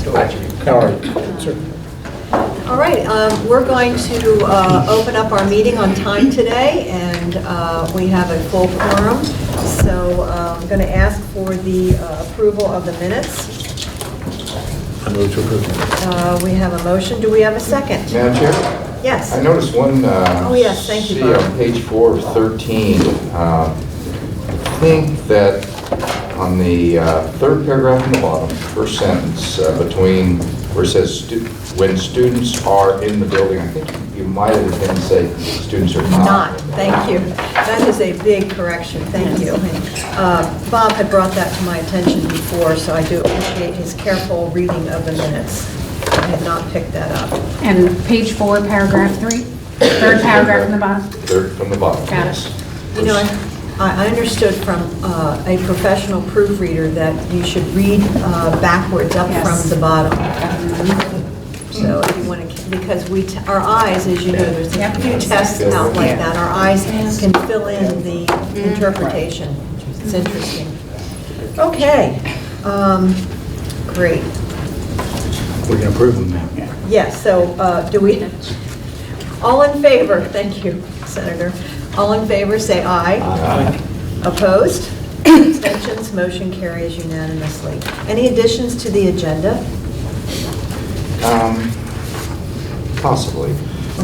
How are you? Sir. All right, we're going to open up our meeting on time today, and we have a full quorum. So I'm going to ask for the approval of the minutes. I move to approve. We have a motion. Do we have a second? Madam Chair? Yes. I noticed one. Oh, yes, thank you, Bob. On page 4 of 13. I think that on the third paragraph in the bottom, first sentence, between where it says when students are in the building, I think you might have intended to say students are not. Not, thank you. That is a big correction, thank you. Bob had brought that to my attention before, so I do appreciate his careful reading of the minutes. I had not picked that up. And page 4, paragraph 3, third paragraph from the bottom. Third from the bottom. Got yes. it. You know, I understood from a professional proofreader that you should read backwards up Yes. from the bottom. So if you want to, because our eyes, as you know, there's a few tests out like that, our eyes can fill in the interpretation. It's interesting. Okay, great. We can approve them now. Yes, so do we, all in favor, thank you, Senator. All in favor, say aye. Aye. Opposed? Abstentions? Motion carries unanimously. Any additions to the agenda? Possibly.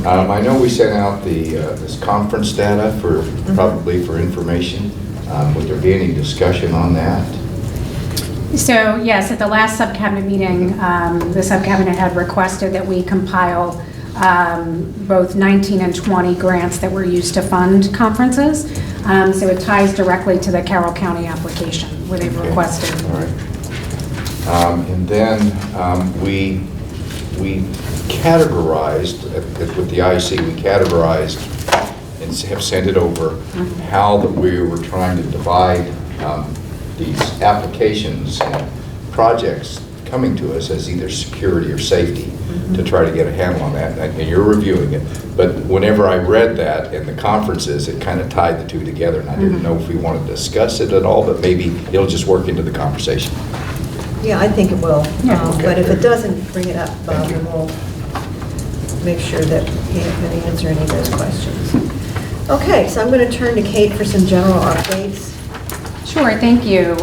I know we sent out this conference data for probably for information. Would there be any discussion on that? So yes, at the last subcabinet meeting, the subcabinet had requested that we compile both 19 and 20 grants that were used to fund conferences. So it ties directly to the Carroll County application where they've requested. All right. And then we categorized, with the IC, we categorized and have sent it over how that we were trying to divide these applications and projects coming to us as either security or safety to try to get a handle on that. And you're reviewing it. But whenever I read that in the conferences, it kind of tied the two together. And I didn't know if we want to discuss it at all, but maybe it'll just work into the conversation. Yeah, I think it will. Yeah. But if it doesn't, bring it up, Bob, and we'll make sure that he can answer any of those questions. Okay, so I'm going to turn to Kate for some general updates. Sure, thank you.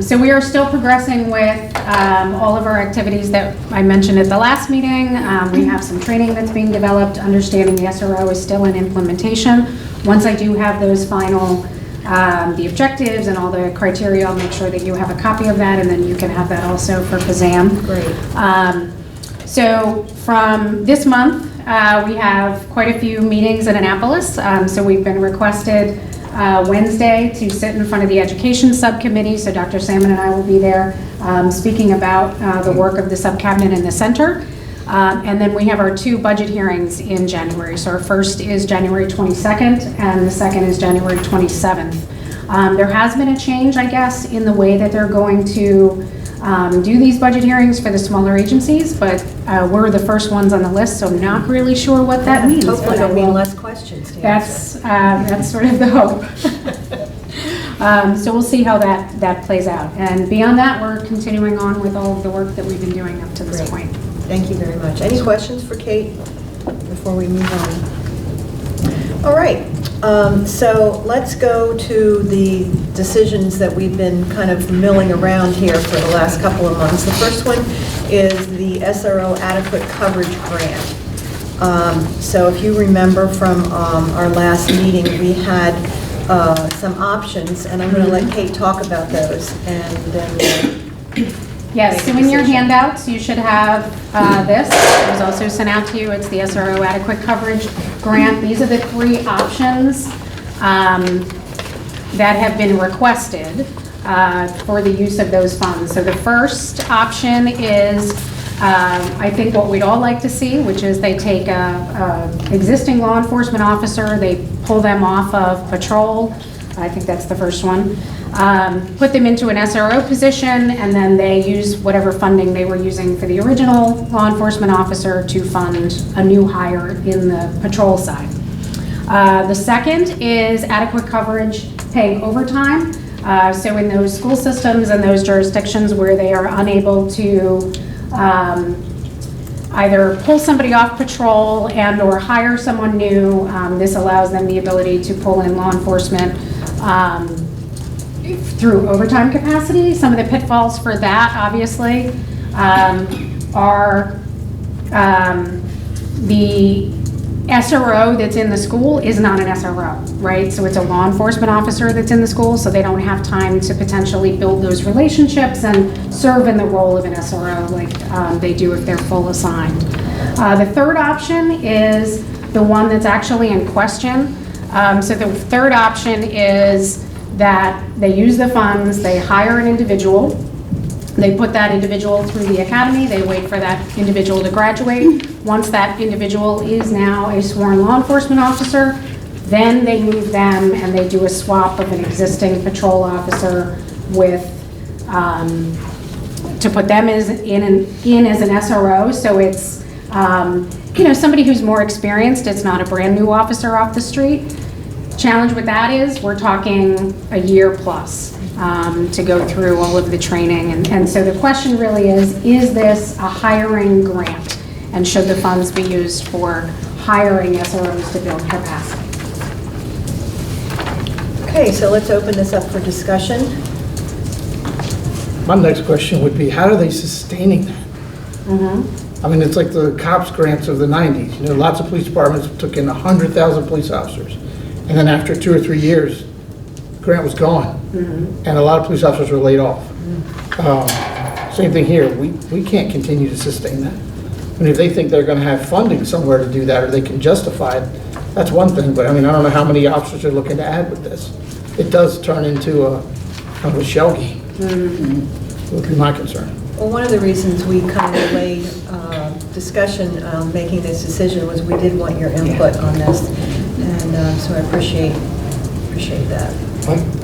So we are still progressing with all of our activities that I mentioned at the last meeting. We have some training that's being developed. Understanding the SRO is still in implementation. Once I do have those final, the objectives and all the criteria, I'll make sure that you have a copy of that, and then you can have that also for PZAM. Great. So from this month, we have quite a few meetings in Annapolis. So we've been requested Wednesday to sit in front of the Education Subcommittee. So Dr. Salmon and I will be there speaking about the work of the Subcabinet in the center. And then we have our 2 budget hearings in January. So our first is January 22nd and the second is January 27th. There has been a change, I guess, in the way that they're going to do these budget hearings for the smaller agencies, but we're the first ones on the list, so I'm not really sure what that means. Hopefully it'll mean less questions to answer. That's sort of the hope. So we'll see how that plays out. And beyond that, we're continuing on with all of the work that we've been doing up to this Great. point. Thank you very much. Any questions for Kate before we move on? All right, so let's go to the decisions that we've been kind of milling around here for the last couple of months. The first one is the SRO Adequate Coverage Grant. So if you remember from our last meeting, we had some options, and I'm going to let Kate talk about those, and then Yes, so in your handouts, you should have this. It was also sent out to you. It's the SRO Adequate Coverage Grant. These are the 3 options that have been requested for the use of those funds. So the first option is, I think what we'd all like to see, which is they take a existing law enforcement officer, they pull them off of patrol. I think that's the first one. Put them into an SRO position, and then they use whatever funding they were using for the original law enforcement officer to fund a new hire in the patrol side. The second is adequate coverage paying overtime. So in those school systems and those jurisdictions where they are unable to either pull somebody off patrol and or hire someone new. This allows them the ability to pull in law enforcement through overtime capacity. Some of the pitfalls for that, obviously, are the SRO that's in the school is not an SRO, right? So it's a law enforcement officer that's in the school, so they don't have time to potentially build those relationships and serve in the role of an SRO like they do if they're full assigned. The third option is the one that's actually in question. So the third option is that they use the funds, they hire an individual, they put that individual through the academy, they wait for that individual to graduate. Once that individual is now a sworn law enforcement officer, then they move them and they do a swap of an existing patrol officer with, to put them in as an SRO. So it's, somebody who's more experienced. It's not a brand new officer off the street. Challenge with that is we're talking a year plus to go through all of the training. And so the question really is this a hiring grant? And should the funds be used for hiring SROs to build capacity? Okay, so let's open this up for discussion. My next question would be, how are they sustaining that? I mean, it's like the cops grants of the 90s. You know, lots of police departments took in 100,000 police officers. And then after 2 or 3 years, the grant was gone. And a lot of police officers were laid off. Same thing here. We can't continue to sustain that. And if they think they're going to have funding somewhere to do that, or they can justify it, that's one thing. But I mean, I don't know how many officers are looking to add with this. It does turn into a kind of a shell game. Would be my concern. Well, one of the reasons we kind of delayed discussion making this decision was we did want your input on this, and so I appreciate that.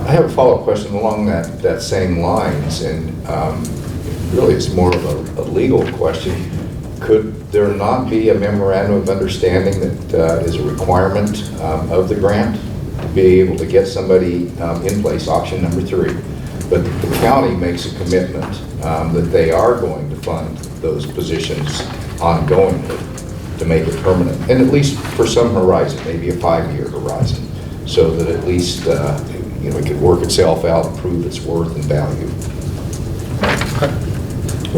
I have a follow-up question along that same lines, and really it's more of a legal question. Could there not be a memorandum of understanding that is a requirement of the grant to be able to get somebody in place, option number 3? But the county makes a commitment that they are going to fund those positions ongoingly to make it permanent, and at least for some horizon, maybe a 5-year horizon, so that at least it could work itself out and prove its worth and value.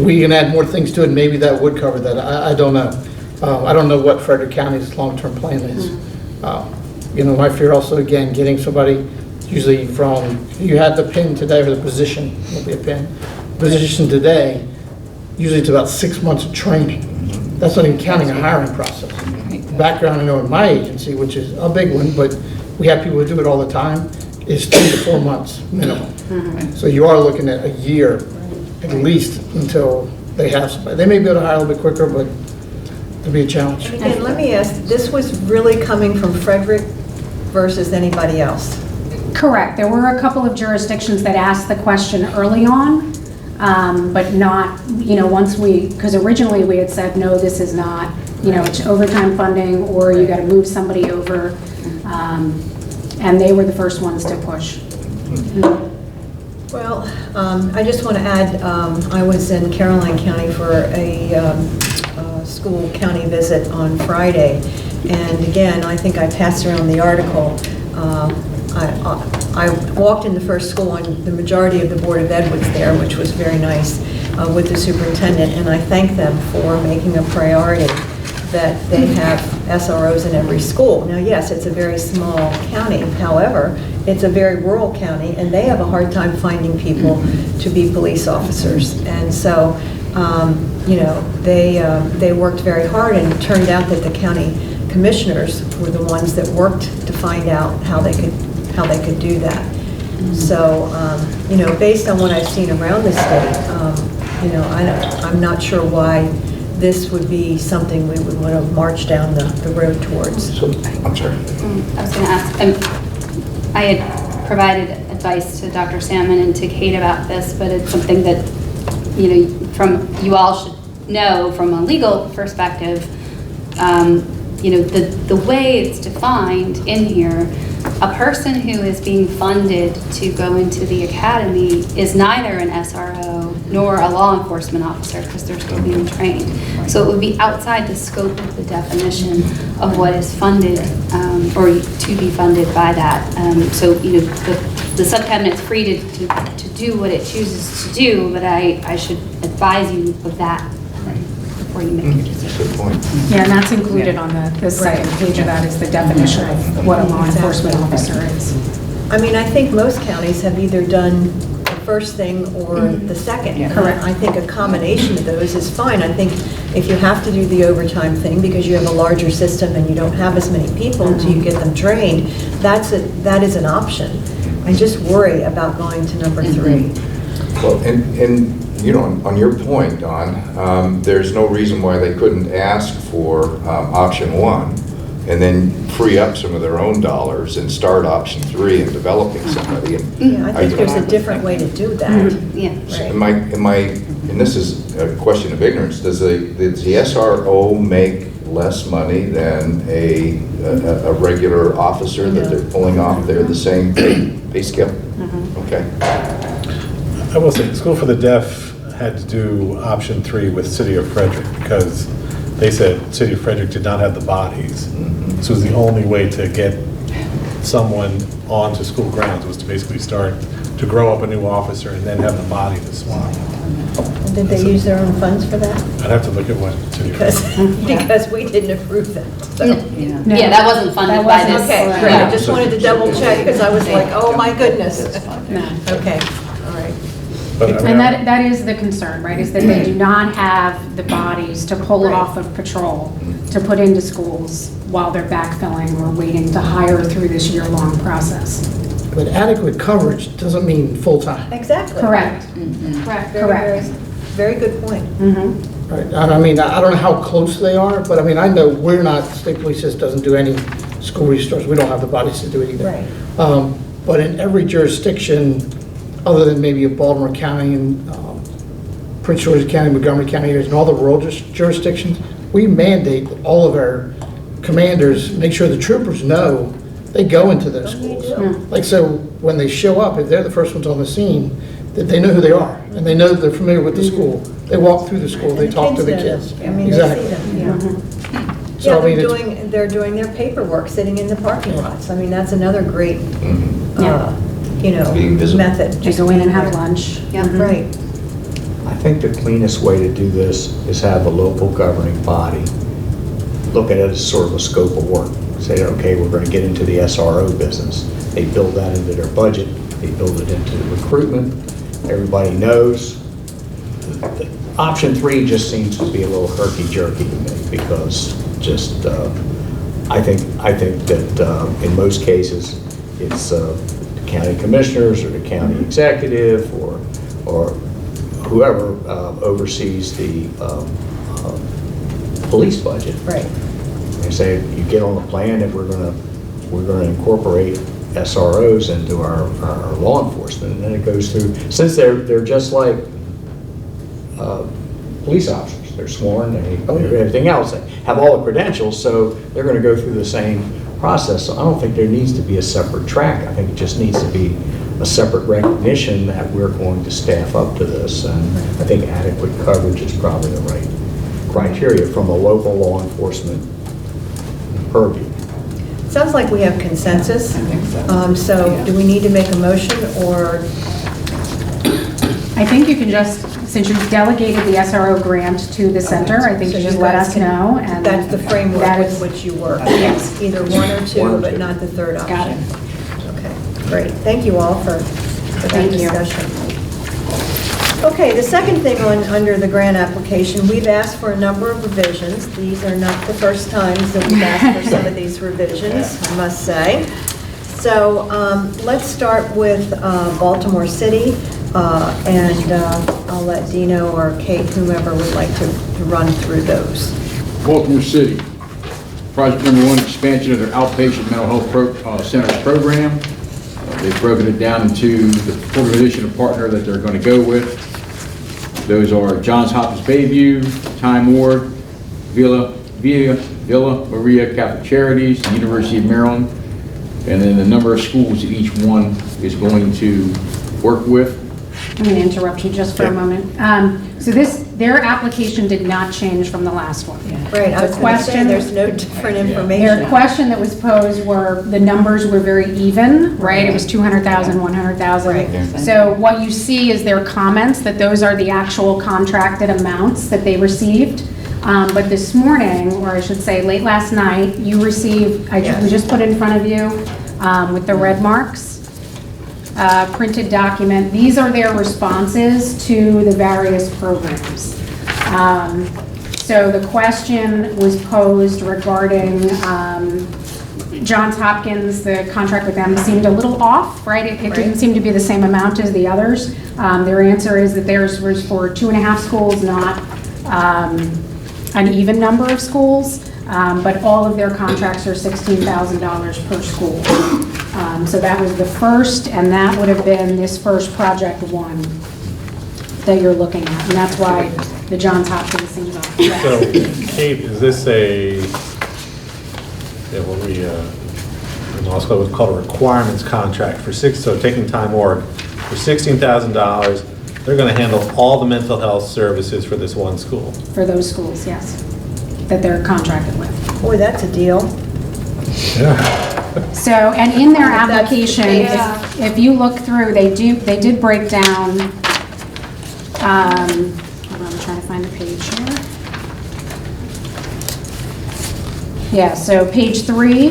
We can add more things to it, maybe that would cover that. I don't know. I don't know what Frederick County's long-term plan is. My fear also, again, getting somebody, usually from, you had the pin today, or the position, won't be a pin, position today, usually it's about 6 months of training. That's not even counting a hiring process. Background, I know in my agency, which is a big one, but we have people who do it all the time, is 3 to 4 months minimum. So you are looking at a year at least until they have somebody. They may be able to hire a little bit quicker, but it'll be a challenge. And again, let me ask, this was really coming from Frederick versus anybody else? Correct. There were a couple of jurisdictions that asked the question early on, but not, once because originally we had said, no, this is not, it's overtime funding, or you got to move somebody over, and they were the first ones to push. Well, I just want to add, I was in Caroline County for a school county visit on Friday, and again, I think I passed around the article. I walked in the first school, and the majority of the Board of Ed was there, which was very nice, with the superintendent, and I thank them for making a priority that they have SROs in every school. Now, yes, it's a very small county. However, it's a very rural county, and they have a hard time finding people to be police officers. And so, they worked very hard, and it turned out that the county commissioners were the ones that worked to find out how they could do that. So, based on what I've seen around the state, I'm not sure why this would be something we would want to march down the road towards. So, I'm sorry. I was going to ask, I had provided advice to Dr. Salmon and to Kate about this, but it's something that, you all should know from a legal perspective. The way it's defined in here, a person who is being funded to go into the academy is neither an SRO nor a law enforcement officer, because they're still being trained. So it would be outside the scope of the definition of what is funded, or to be funded by that. So, you know, the subcabinet's free to do what it chooses to do, but I should advise you of that before you make your decision. Good point. Yeah, and that's included on the second page of that is the definition of what a law enforcement officer is. I mean, I think most counties have either done the first thing or the second. Yeah, correct. I think a combination of those is fine. I think if you have to do the overtime thing because you have a larger system and you don't have as many people until you get them trained, that is an option. I just worry about going to number 3. Well, and you know, on your point, Don, there's no reason why they couldn't ask for option 1 and then free up some of their own dollars and start option 3 in developing somebody. Yeah, I think there's a different way to do that. Yeah. Right. And this is a question of ignorance, does the SRO make less money than a regular officer that they're pulling off? They're the same pay scale? Okay. I will say, School for the Deaf had to do option 3 with City of Frederick because they said City of Frederick did not have the bodies. This was the only way to get someone onto school grounds, was to basically start to grow up a new officer and then have the body to swap. And did they use their own funds for that? I'd have to look at what City of Frederick. Because we didn't approve that. So. No. Yeah, that wasn't funded That by wasn't- this. Okay, great. I just wanted to double check because I was like, oh my goodness. No. Okay, all right. But, I mean, And that is the concern, right, is that they do not have the bodies to pull it off of patrol, to put into schools while they're backfilling or waiting to hire through this year-long process. But adequate coverage doesn't mean full-time. Exactly. Correct. Very, Correct. very good point. Right, and I mean, I don't know how close they are, but I mean, I know we're not, State Police just doesn't do any school restarts. We don't have the bodies to do it either. Right. But in every jurisdiction, other than maybe Baltimore County and Prince George's County, Montgomery County areas, and all the rural jurisdictions, we mandate that all of our commanders make sure the troopers know they go into those schools. Like, so when they show up, if they're the first ones on the scene, that they know who they are, and they know that they're familiar with the school. They walk through the school, they And talk to the know kids. them. I mean, Exactly. they see them, yeah. So, I mean, Yeah, it's- they're doing their paperwork, sitting in the parking lots. I mean, that's another great, Yeah. Being visible. method. They Just go in and being have there. lunch. Yeah. Right. I think the cleanest way to do this is have a local governing body look at it as sort of a scope of work. Say, okay, we're going to get into the SRO business. They build that into their budget. They build it into the recruitment. Everybody knows. Option 3 just seems to be a little herky-jerky to me because just, I think that in most cases, it's the county commissioners or the county executive or whoever oversees the police budget. Right. They say, you get on the plan that we're going to incorporate SROs into our law enforcement, and then it goes through, since they're just like police officers. They're sworn, everything else. They have all the credentials, so they're going to go through the same process. So I don't think there needs to be a separate track. I think it just needs to be a separate recognition that we're going to staff up to this. And I think adequate coverage is probably the right criteria from a local law enforcement purview. Sounds like we have consensus. So do we need to make a motion or? I think you can just, since you've delegated the SRO grant to the center, I think So you just you let guys us can- know. And That's the framework that with is- which you work. Yes. Either one or One two, or but two. not the third option. Got it. Okay, great. Thank you all for that Thank you. discussion. Okay, the second thing under the grant application, we've asked for a number of revisions. These are not the first times that we've asked for some of these revisions, I must say. So let's start with Baltimore City, and I'll let Dino or Kate, whomever would like to run through those. Baltimore City. Project number 1, expansion of their outpatient mental health centers program. They've broken it down into the organization and partner that they're going to go with. Those are Johns Hopkins Bayview, Time Ward, Villa Maria Catholic Charities, the University of Maryland, and then the number of schools that each one is going to work with. I'm going to interrupt you just for a moment. So their application did not change from the last one. Right, I The was going to say, question- there's no different Their information. question that was posed were, the numbers were very even, right? It was 200,000, 100,000. Right. So what you see is their comments, that those are the actual contracted amounts that they received. But this morning, or I should say late last night, you received, we just put in front of you with the red marks, printed document. These are their responses to the various programs. So the question was posed regarding Johns Hopkins. The contract with them seemed a little off, right? It didn't seem to be the same amount as the others. Their answer is that theirs was for 2.5 schools, not an even number of schools, but all of their contracts are $16,000 per school. So that was the first, and that would have been this first project one that you're looking at, and that's why the Johns Hopkins seems off. So, Kate, is this what we, in law school, would call a requirements contract for so taking time work for $16,000, they're going to handle all the mental health services for this one school? For those schools, yes, that they're contracted with. Boy, that's a deal. Yeah. So, and in their That's the application, base. if you look through, they did break down, hold on, I'm trying to find the page here. Yeah, so page 3,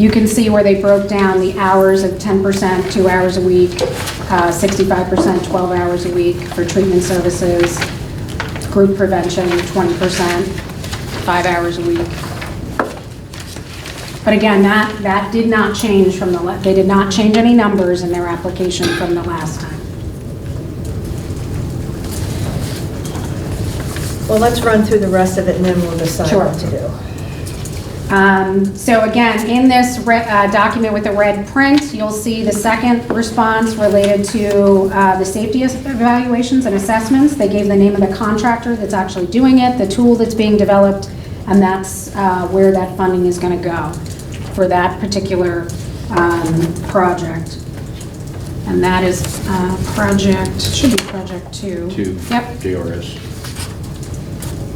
you can see where they broke down the hours of 10%, 2 hours a week, 65%, 12 hours a week for treatment services, group prevention, 20%, 5 hours a week. But again, that did not change from they did not change any numbers in their application from the last time. Well, let's run through the rest of it and then we'll decide Sure. what to do. So again, in this document with the red print, you'll see the second response related to the safety evaluations and assessments. They gave the name of the contractor that's actually doing it, the tool that's being developed, and that's where that funding is going to go for that particular project. And that is should be project 2. 2. Yep. JRS.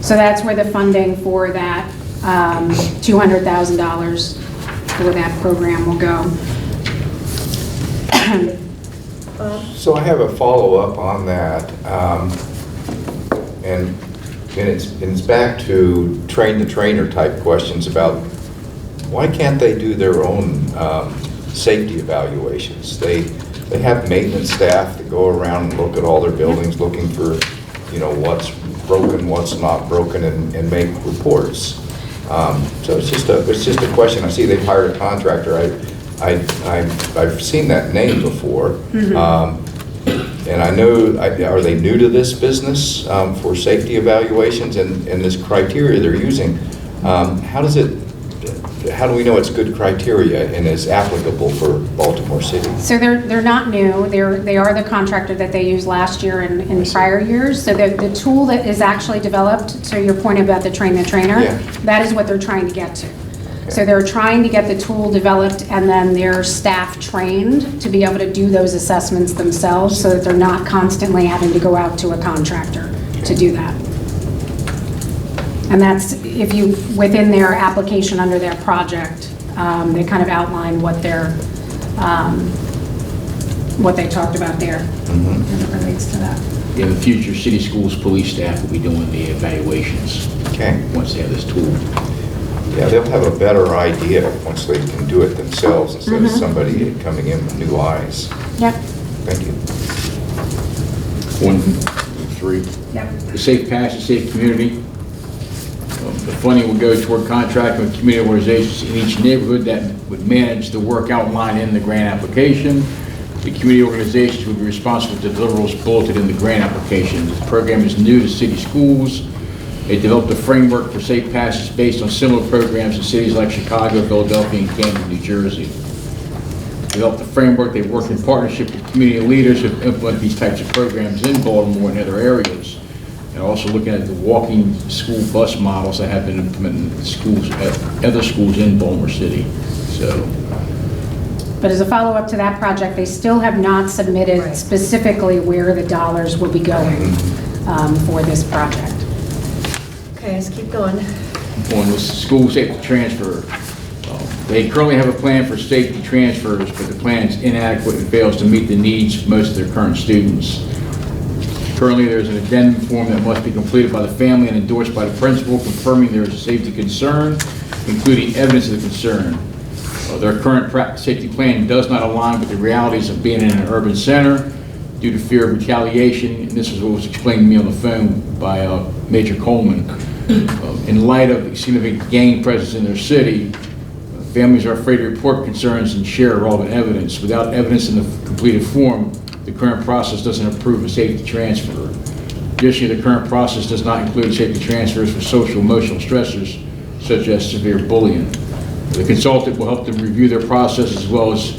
So that's where the funding for that $200,000 for that program will go. So I have a follow-up on that, and it's back to train-the-trainer type questions about why can't they do their own safety evaluations? They have maintenance staff that go around and look at all their buildings, looking for, what's broken, what's not broken, and make reports. So it's just a question. I see they've hired a contractor. I've seen that name before. And I know, are they new to this business for safety evaluations and this criteria they're using? How do we know it's good criteria and is applicable for Baltimore City? So they're not new. They are the contractor that they used last year and in prior years. So the tool that is actually developed, to your point about the train-the-trainer, Yeah. that is what they're trying to get to. Okay. So they're trying to get the tool developed and then their staff trained to be able to do those assessments themselves so that they're not constantly having to go out to a contractor to do that. And that's, within their application under their project, they kind of outline what they talked about there as it relates to that. In the future, city schools, police staff will be doing the evaluations Okay. once they have this tool. Yeah, they'll have a better idea once they can do it themselves instead of somebody coming in with new eyes. Yep, Thank you. 1, 3. yep. The Safe Passage, Safe Community. The funding will go toward contracting with community organizations in each neighborhood that would manage the work outlined in the grant application. The community organizations would be responsible to deliver what's bulleted in the grant application. The program is new to city schools. They developed a framework for safe passage based on similar programs in cities like Chicago, Philadelphia, and Camden, New Jersey. Developed the framework. They worked in partnership with community leaders who implement these types of programs in Baltimore and other areas. And also looking at the walking school bus models that have been implemented in schools, at other schools in Baltimore City. So But as a follow-up to that project, they still have not submitted Right. specifically where the dollars will be going for this project. Okay, let's keep going. On the school safety transfer. They currently have a plan for safety transfers, but the plan is inadequate and fails to meet the needs of most of their current students. Currently, there's an addendum form that must be completed by the family and endorsed by the principal confirming there is a safety concern, including evidence of the concern. Their current safety plan does not align with the realities of being in an urban center due to fear of retaliation, and this is what was explained to me on the phone by Major Coleman. In light of the significant gang presence in their city, families are afraid to report concerns and share relevant evidence. Without evidence in the completed form, the current process doesn't approve a safety transfer. Additionally, the current process does not include safety transfers for social emotional stressors, such as severe bullying. The consultant will help them review their process as well as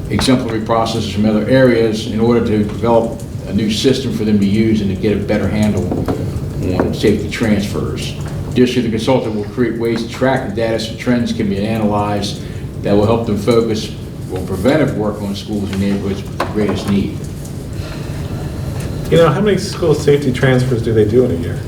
exemplary processes from other areas in order to develop a new system for them to use and to get a better handle on safety transfers. Additionally, the consultant will create ways to track the data so trends can be analyzed that will help them focus on preventive work on schools and neighborhoods with the greatest need. You know, how many school safety transfers do they do in a year?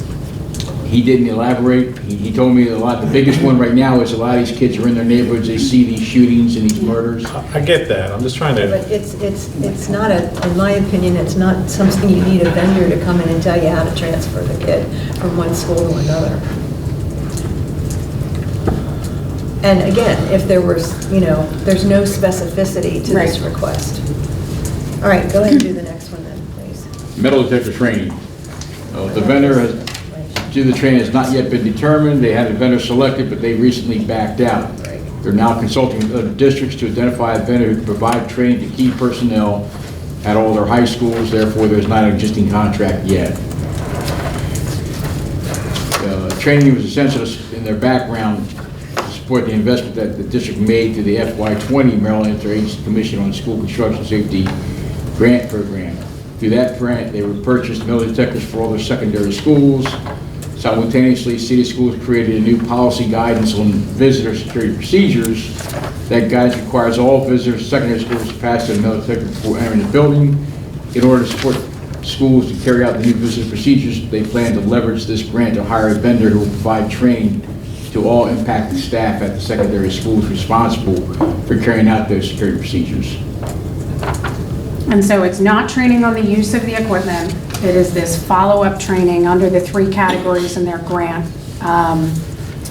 He didn't elaborate. He told me a lot. The biggest one right now is a lot of these kids are in their neighborhoods. They see these shootings and these murders. I get that, I'm just trying But to, it's not in my opinion, it's not something you need a vendor to come in and tell you how to transfer the kid from one school to another. And again, if there was, there's no specificity to this Right. request. All right, go ahead and do the next one then, please. Metal detector training. The vendor has, due to the training has not yet been determined. They had a vendor selected, but they recently backed out. Right. They're now consulting with other districts to identify a vendor who can provide training to key personnel at all their high schools. Therefore, there's not an existing contract yet. Training was essential in their background to support the investment that the district made through the FY20 Maryland Interagency Commission on School Construction Safety Grant Program. Through that grant, they were purchased metal detectors for all their secondary schools. Simultaneously, city schools created a new policy guidance on visitor security procedures. That guidance requires all visitors to secondary schools to pass their metal detector before entering the building. In order to support schools to carry out the new visitor procedures, they plan to leverage this grant to hire a vendor who will provide training to all impacted staff at the secondary schools responsible for carrying out those security procedures. And so it's not training on the use of the equipment. It is this follow-up training under the 3 categories in their grant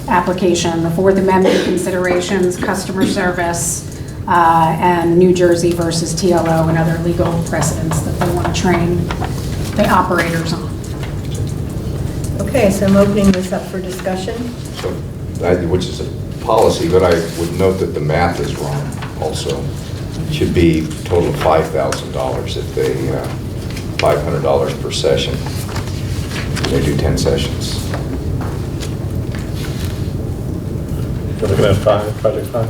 application: the Fourth Amendment considerations, customer service, and New Jersey versus TLO and other legal precedents that they want to train the operators on. Okay, so I'm opening this up for discussion. So, which is a policy, but I would note that the math is wrong also. It should be a total of $5,000 if they, $500 per session. They do 10 sessions. we're looking at project 5.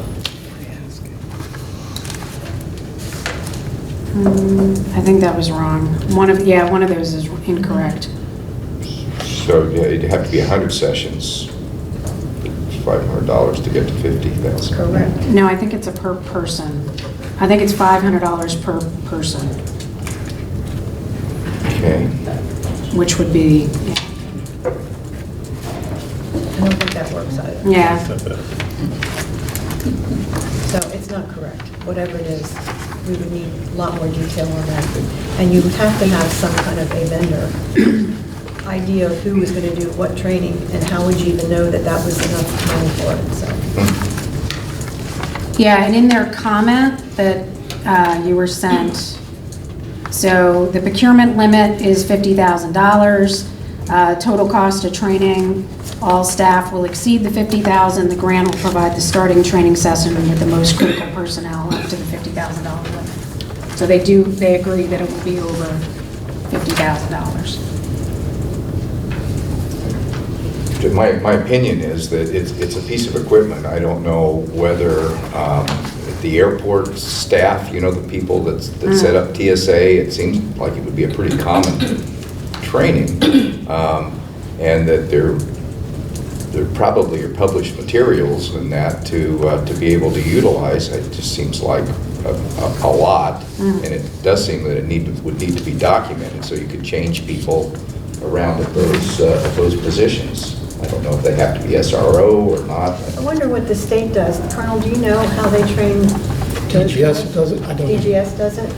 I think that was wrong. One of those is incorrect. So yeah, it'd have to be 100 sessions, $500 to get to 50,000. Correct. No, I think it's a per person. I think it's $500 per person, Okay. which would be, I don't think that works either. yeah. So it's not correct. Whatever it is, we would need a lot more detail on that. And you would have to have some kind of a vendor idea of who was going to do what training, and how would you even know that that was enough money for it, so. Yeah, and in their comment that you were sent, so the procurement limit is $50,000. Total cost of training, all staff will exceed the $50,000. The grant will provide the starting training session with the most critical personnel up to the $50,000 limit. So they agree that it will be over $50,000. My opinion is that it's a piece of equipment. I don't know whether the airport staff, the people that set up TSA, it seems like it would be a pretty common training, and that there probably are published materials in that to be able to utilize. It just seems like a lot, and it does seem that it would need to be documented so you could change people around at those positions. I don't know if they have to be SRO or not. I wonder what the state does. Colonel, do you know how they train? DGS does it? I don't know. DGS does it?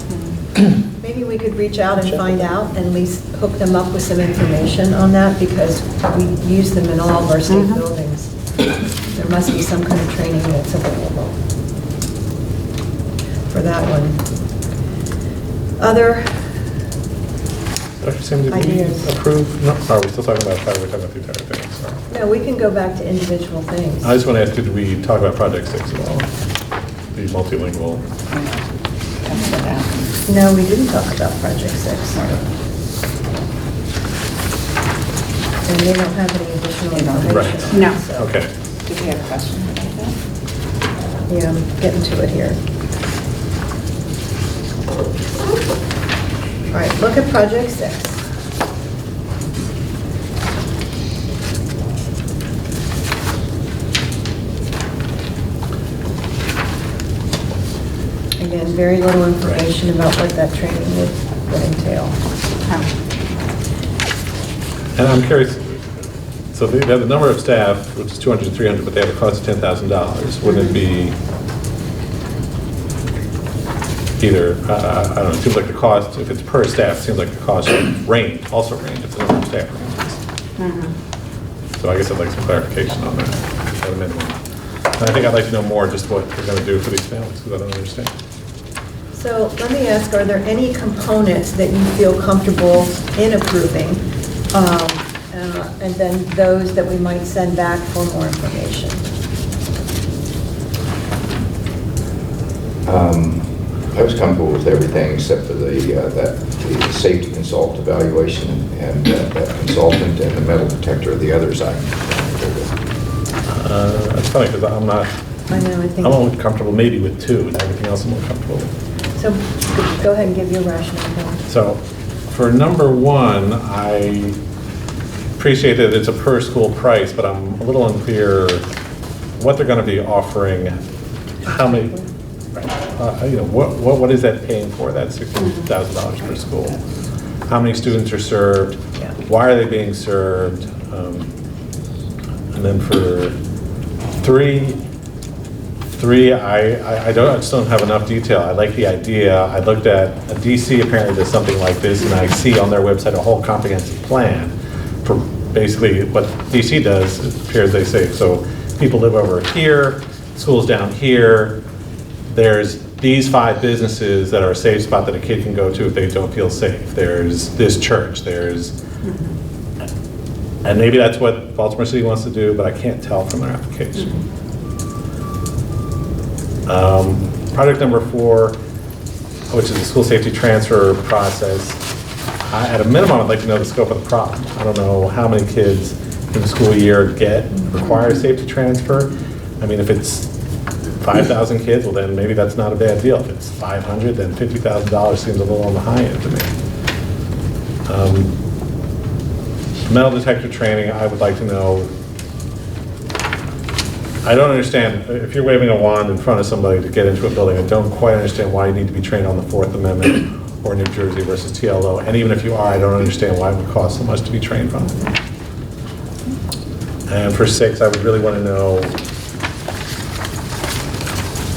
Maybe we could reach out and find out and at least hook them up with some information on that, because we use them in all of our state buildings. There must be some kind of training that's available for that one. Other Dr. Sam, did we ideas? approve? No, are we still talking about, we're talking about the entire thing, sorry. No, we can go back to individual things. I just want to ask, did we talk about Project 6 at all? The multilingual? No, we didn't talk about Project 6. And they don't have any additional information. Right. No. so- Okay. Did we have a question about that? Yeah, I'm getting to it here. All right, look at Project 6. Again, very little information about what that training would entail. And I'm curious, so they have the number of staff, which is 200 to 300, but they have a cost of $10,000. Wouldn't it be either, I don't know, it seems like the cost, if it's per staff, it seems like the cost should range, also range if the number of staff ranges. So I guess I'd like some clarification on that, at a minimum. And I think I'd like to know more just what we're going to do for these families, because I don't understand. So let me ask, are there any components that you feel comfortable in approving? And then those that we might send back for more information? I was comfortable with everything except for the safety consultant evaluation and that consultant and the metal detector. The others I. That's funny, because I'm not, I know, I think. I'm only comfortable maybe with 2, and everything else I'm more comfortable with. So go ahead and give your rationale. Bill. So for number 1, I appreciate that it's a per school price, but I'm a little unclear what they're going to be offering, how many, what is that paying for, that $16,000 per school? How many students are served? Yeah. Why are they being served? And then for 3, I just don't have enough detail. I like the idea. I looked at, DC apparently does something like this, and I see on their website a whole comprehensive plan for basically what DC does. It appears they say, so people live over here, school's down here, there's these 5 businesses that are a safe spot that a kid can go to if they don't feel safe. There's this church, and maybe that's what Baltimore City wants to do, but I can't tell from their application. Project number 4, which is the school safety transfer process. At a minimum, I'd like to know the scope of the problem. I don't know how many kids in the school year require safety transfer. I mean, if it's 5,000 kids, well then maybe that's not a bad deal. If it's 500, then $50,000 seems a little on the high end to me. Metal detector training, I would like to know. I don't understand, if you're waving a wand in front of somebody to get into a building, I don't quite understand why you need to be trained on the 4th Amendment or New Jersey versus TLO. And even if you are, I don't understand why it would cost so much to be trained on it. And for 6, I would really want to know,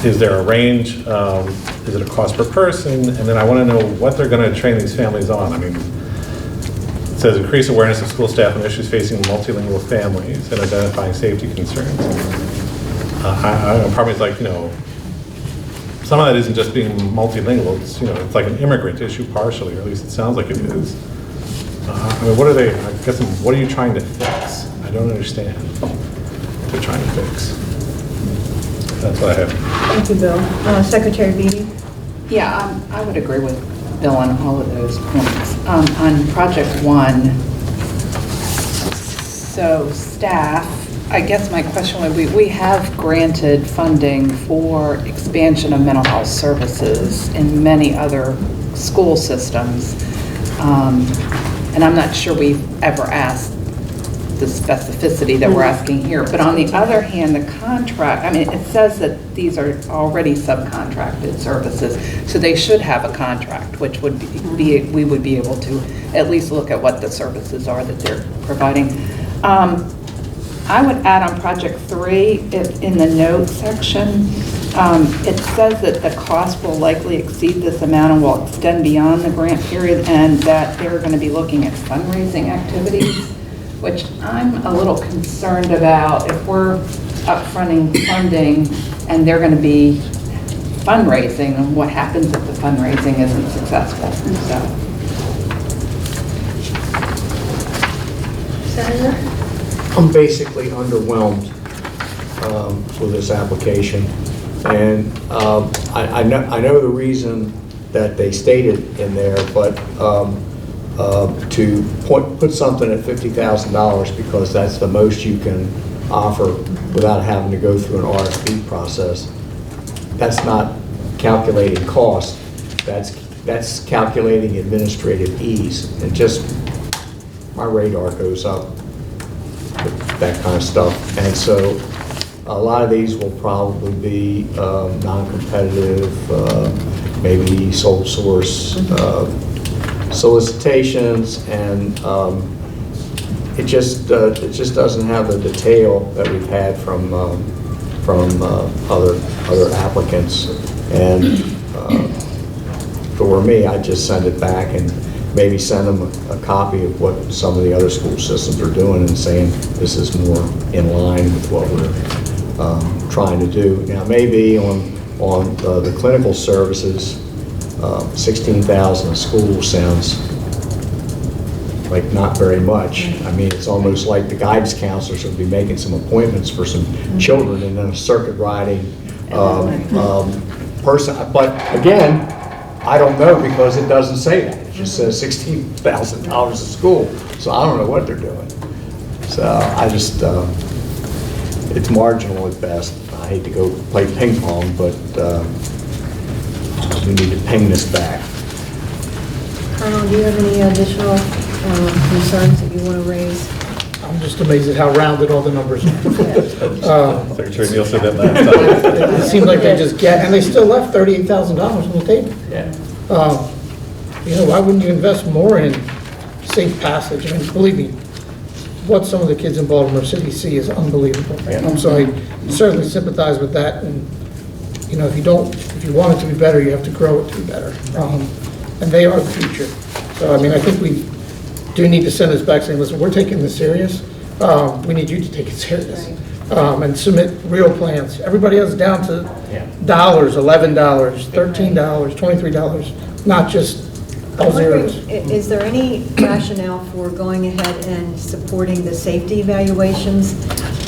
is there a range? Is it a cost per person? And then I want to know what they're going to train these families on. I mean, it says increase awareness of school staff on issues facing multilingual families and identifying safety concerns. Probably it's like, some of that isn't just being multilingual. It's, it's like an immigrant issue partially, or at least it sounds like it is. I mean, what are they? I guess what are you trying to fix? I don't understand what they're trying to fix. That's what I have. Thank you, Bill. Secretary Beatty? Yeah, I would agree with Bill on all of those points. On Project 1, so staff, I guess my question would be, we have granted funding for expansion of mental health services in many other school systems. And I'm not sure we've ever asked the specificity that we're asking here. But on the other hand, the contract, I mean, it says that these are already subcontracted services, so they should have a contract, which would be we would be able to at least look at what the services are that they're providing. I would add on project 3, in the notes section, it says that the cost will likely exceed this amount and will extend beyond the grant period, and that they're going to be looking at fundraising activities, which I'm a little concerned about. If we're upfronting funding and they're going to be fundraising, and what happens if the fundraising isn't successful? Senator? I'm basically underwhelmed with this application. And I know the reason that they stated in there, but to put something at $50,000 because that's the most you can offer without having to go through an RFP process, that's not calculating cost. That's calculating administrative ease. And just my radar goes up with that kind of stuff. And so a lot of these will probably be non-competitive, maybe sole source solicitations, and it just doesn't have the detail that we've had from other applicants. And for me, I just send it back and maybe send them a copy of what some of the other school systems are doing and saying this is more in line with what we're trying to do. Now, maybe on the clinical services, 16,000 a school sounds like not very much. I mean, it's almost like the guidance counselors would be making some appointments for some children and then a circuit riding person. But again, I don't know because it doesn't say that. It just says $16,000 a school. So I don't know what they're doing. So I just, it's marginal at best. I hate to go play ping pong, but we need to ping this back. Colonel, do you have any additional concerns that you want to raise? I'm just amazed at how rounded all the numbers are. Secretary Neal said that last time. It seems like they just get, and they still left $38,000 on the table. Yeah. You know, why wouldn't you invest more in safe passage? I mean, believe me, what some of the kids in Baltimore City see is unbelievable. So I certainly sympathize with that. And, you know, if you want it to be better, you have to grow it to be better. And they are the future. So, I mean, I think we do need to send this back saying, listen, we're taking this serious. We need you to take it serious. And submit real plans. Everybody else down to dollars, $11, $13, $23, not just all zeros. Is there any rationale for going ahead and supporting the safety evaluations?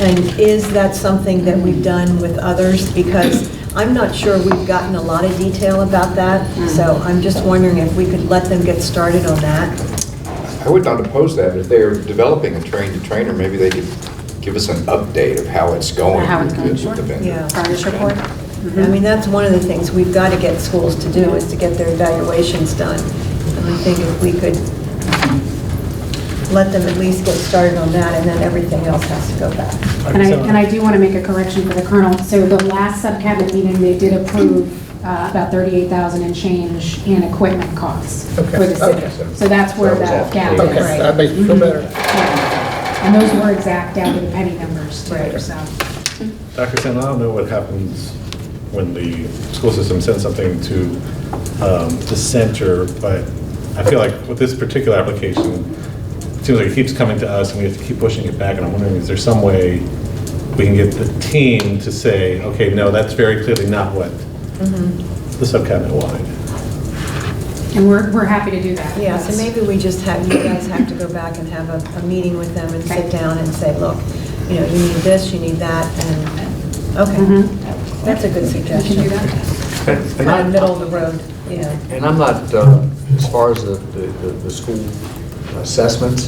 And is that something that we've done with others? Because I'm not sure we've gotten a lot of detail about that. So I'm just wondering if we could let them get started on that. I would not oppose that. If they're developing a train-to-trainer, maybe they could give us an update of how it's going. How it's going, with sure. the vendor. Yeah. Progress report? I mean, that's one of the things we've got to get schools to do, is to get their evaluations done. And I think if we could let them at least get started on that, and then everything else has to go back. And I do want to make a correction for the Colonel. So the last subcabinet meeting, they did approve about $38,000 and change in equipment costs for the city. So that's where that gap is. Okay, that makes me feel better. And those were exact down to the penny numbers too, Right. so. Dr. Sam, I don't know what happens when the school system sends something to the center, but I feel like with this particular application, it seems like it keeps coming to us and we have to keep pushing it back, and I'm wondering, is there some way we can get the team to say, okay, no, that's very clearly not what the subcabinet wanted? And we're happy to do that. Yeah, so maybe we just have, you guys have to go back and have a meeting with them and sit down and say, look, you know, you need this, you need that, and, okay. That's a good suggestion. We can do that. Kind of middle of the road, yeah. And I'm not, as far as the school assessments,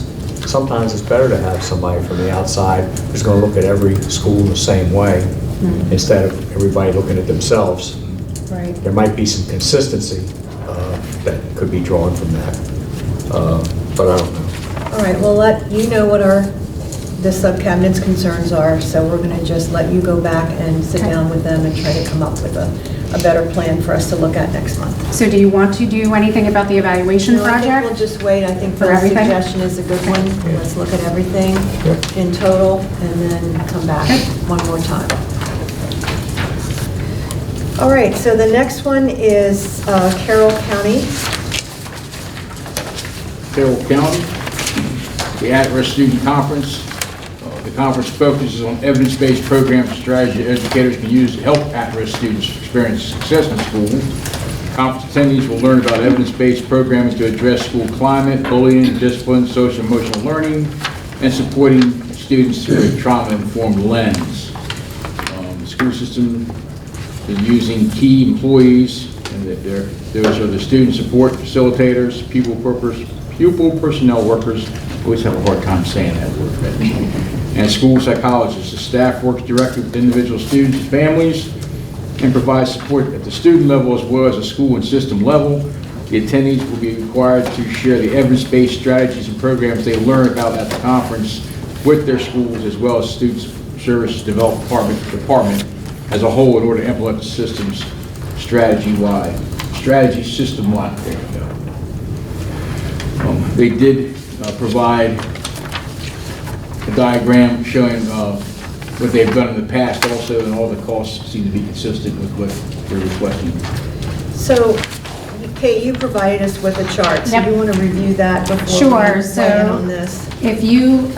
sometimes it's better to have somebody from the outside who's going to look at every school the same way instead of everybody looking at themselves. Right. There might be some consistency that could be drawn from that, but I don't know. All right, well, you know what our the subcabinet's concerns are, so we're going to just let you go back and sit Okay. down with them and try to come up with a better plan for us to look at next month. So do you want to do anything about the evaluation No, I think we'll project? just wait. I think For the everything? suggestion is a good one. Let's look at everything in total and then come back Okay. one more time. All right, so the next one is Carroll County. Carroll County, the At-Risk Student Conference. The conference focuses on evidence-based programs and strategies educators can use to help at-risk students experience success in school. Conference attendees will learn about evidence-based programs to address school climate, bullying, discipline, social and emotional learning, and supporting students through a trauma-informed lens. The school system is using key employees, and those are the student support facilitators, pupil personnel workers. Always have a hard time saying that word. And school psychologists. The staff works directly with individual students and families and provides support at the student level as well as the school and system level. The attendees will be required to share the evidence-based strategies and programs they learn about at the conference with their schools as well as student services department as a whole in order to implement the system's strategy-wide. Strategy system-wide. There you go. They did provide a diagram showing what they've done in the past also, and all the costs seem to be consistent with what they're requesting. So, Kate, you provided us with a chart. So Yep. you want to review that before Sure, we weigh in so- on this? If you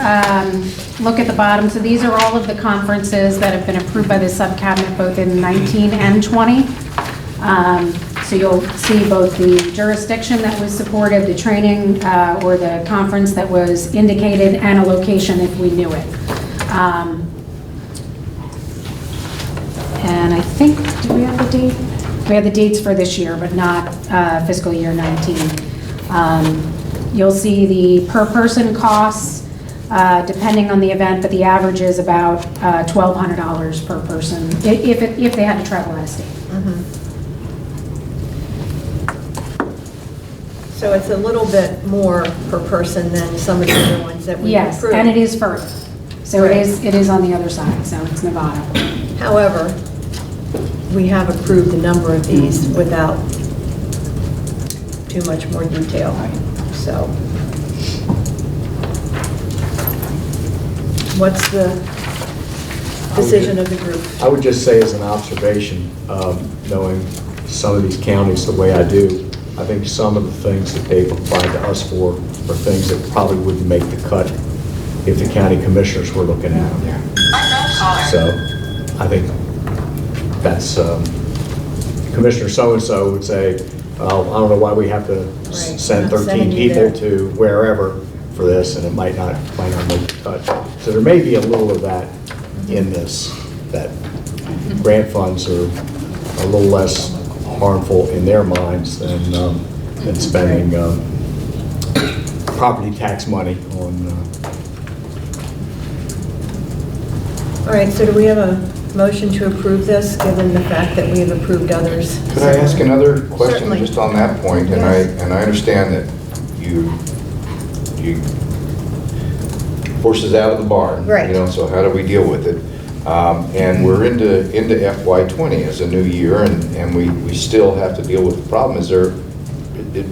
look at the bottom, so these are all of the conferences that have been approved by the subcabinet, both in 19 and 20. So you'll see both the jurisdiction that was supported, the training or the conference that was indicated, and a location if we knew it. And I think, do we have the date? We have the dates for this year, but not fiscal year 19. You'll see the per-person costs, depending on the event, but the average is about $1,200 per person, if they had to travel out of state. So it's a little bit more per person than some of the other ones that we Yes, approved. and it is further. So Right. it is on the other side, so it's Nevada. However, we have approved a number of these without too much more detail. So, what's the decision of the group? I would just say as an observation, knowing some of these counties the way I do, I think some of the things that they've applied to us for are things that probably wouldn't make the cut if the county commissioners were looking at them. So I think that's, Commissioner so-and-so would say, well, I don't know why we have to Right, send not 13 sending you people there. to wherever for this, and it might not make the cut. So there may be a little of that in this, that grant funds are a little less harmful in their minds than spending property tax money on. All right, so do we have a motion to approve this, given the fact that we have approved others? Could I ask another question Certainly. just on that point? And Yes. I understand that you horses out of the barn. Right. You know, so how do we deal with it? And we're into FY20 as a new year, and we still have to deal with the problem. Is there,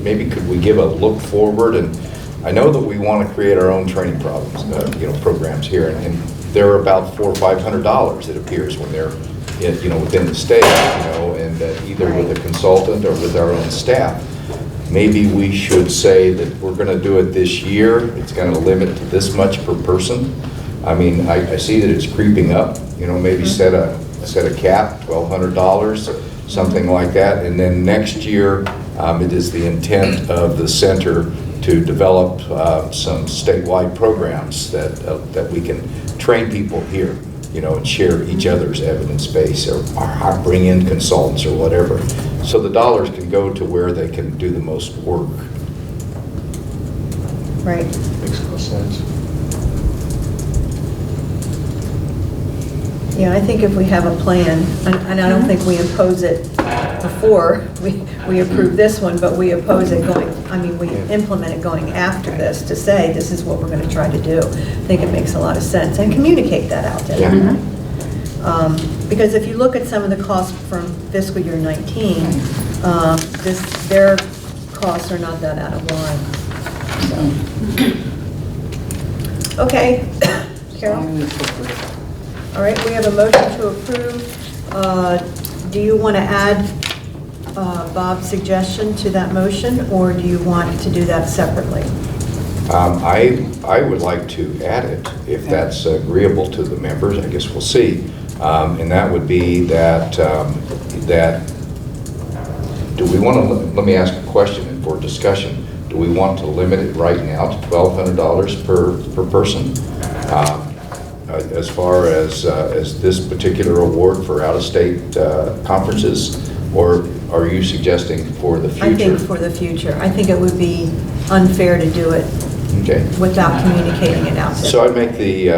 maybe could we give a look forward? And I know that we want to create our own training programs here, and they're about $400 or $500, it appears, when they're, within the state, and either with a consultant or with our own staff. Maybe we should say that we're going to do it this year. It's going to limit to this much per person. I mean, I see that it's creeping up, maybe set a cap, $1,200, something like that. And then next year, it is the intent of the center to develop some statewide programs that we can train people here, and share each other's evidence base or bring in consultants or whatever. So the dollars can go to where they can do the most work. Right. Makes no sense. Yeah, I think if we have a plan, and I don't think we impose it before we approve this one, but we oppose it going, I mean, we implement it going after this to say, this is what we're going to try to do. I think it makes a lot of sense, and communicate that out to everyone. Because if you look at some of the costs from fiscal year 19, their costs are not that out of line. So. Okay, Carol? All right, we have a motion to approve. Do you want to add Bob's suggestion to that motion, or do you want to do that separately? I would like to add it, if that's agreeable to the members. I guess we'll see. And that would be that, do we want to, let me ask a question for discussion. Do we want to limit it right now to $1,200 per person? As far as this particular award for out-of-state conferences, or are you suggesting for the future? I think for the future. I think it would be unfair to do it without communicating it out. So I'd make the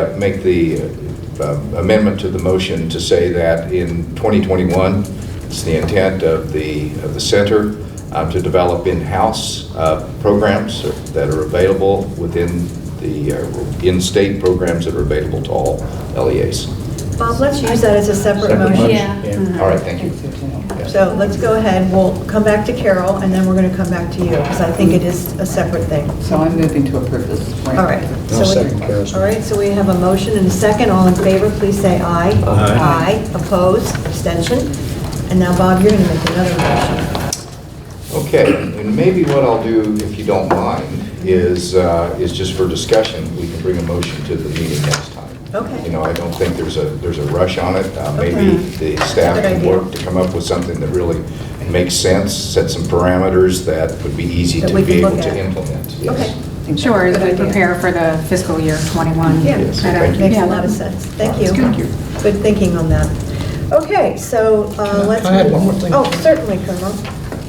amendment to the motion to say that in 2021, it's the intent of the center to develop in-house programs that are available within the in-state programs that are available to all LEAs. Bob, let's use that as a separate motion. Yeah. All right, thank you. So let's go ahead. We'll come back to Carol, and then we're going to come back to you, because I think it is a separate thing. So I'm moving to approve this. All right. I'll second Carol's. All right, so we have a motion and a second. All in favor, please say aye. Aye. Opposed? Abstention? And now, Bob, you're going to make another motion. Okay, and maybe what I'll do, if you don't mind, is just for discussion, we can bring a motion to the meeting next time. Okay. You know, I don't think there's a rush on it. Maybe the staff Good can idea. work to come up with something that really makes sense, set some parameters that would be easy That to we be can able look to at. implement. Yes. Okay. Sure, as Good we idea. prepare for the fiscal year 21. Yeah, Yes, That, thank you. makes yeah, a lot of sense. Thank you. Thank you. Good thinking on that. Okay, so let's... Can I add one more thing? Oh, certainly, Colonel.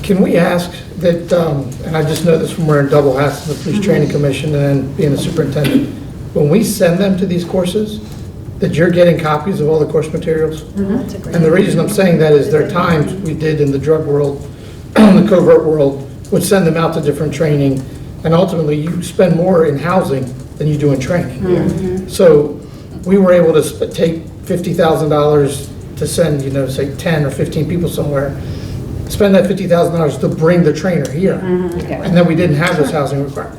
Can we ask that, and I just know this from wearing double hats in the Police Training Commission and then being the superintendent, when we send them to these courses, that you're getting copies of all the course materials? That's a great And the reason I'm saying that is there are times we did in the drug world, the covert world, would send them out to different training, and ultimately you spend more in housing than you do in training. So we were able to take $50,000 to send, say 10 or 15 people somewhere, spend that $50,000 to bring the trainer here. And then we didn't have this housing requirement.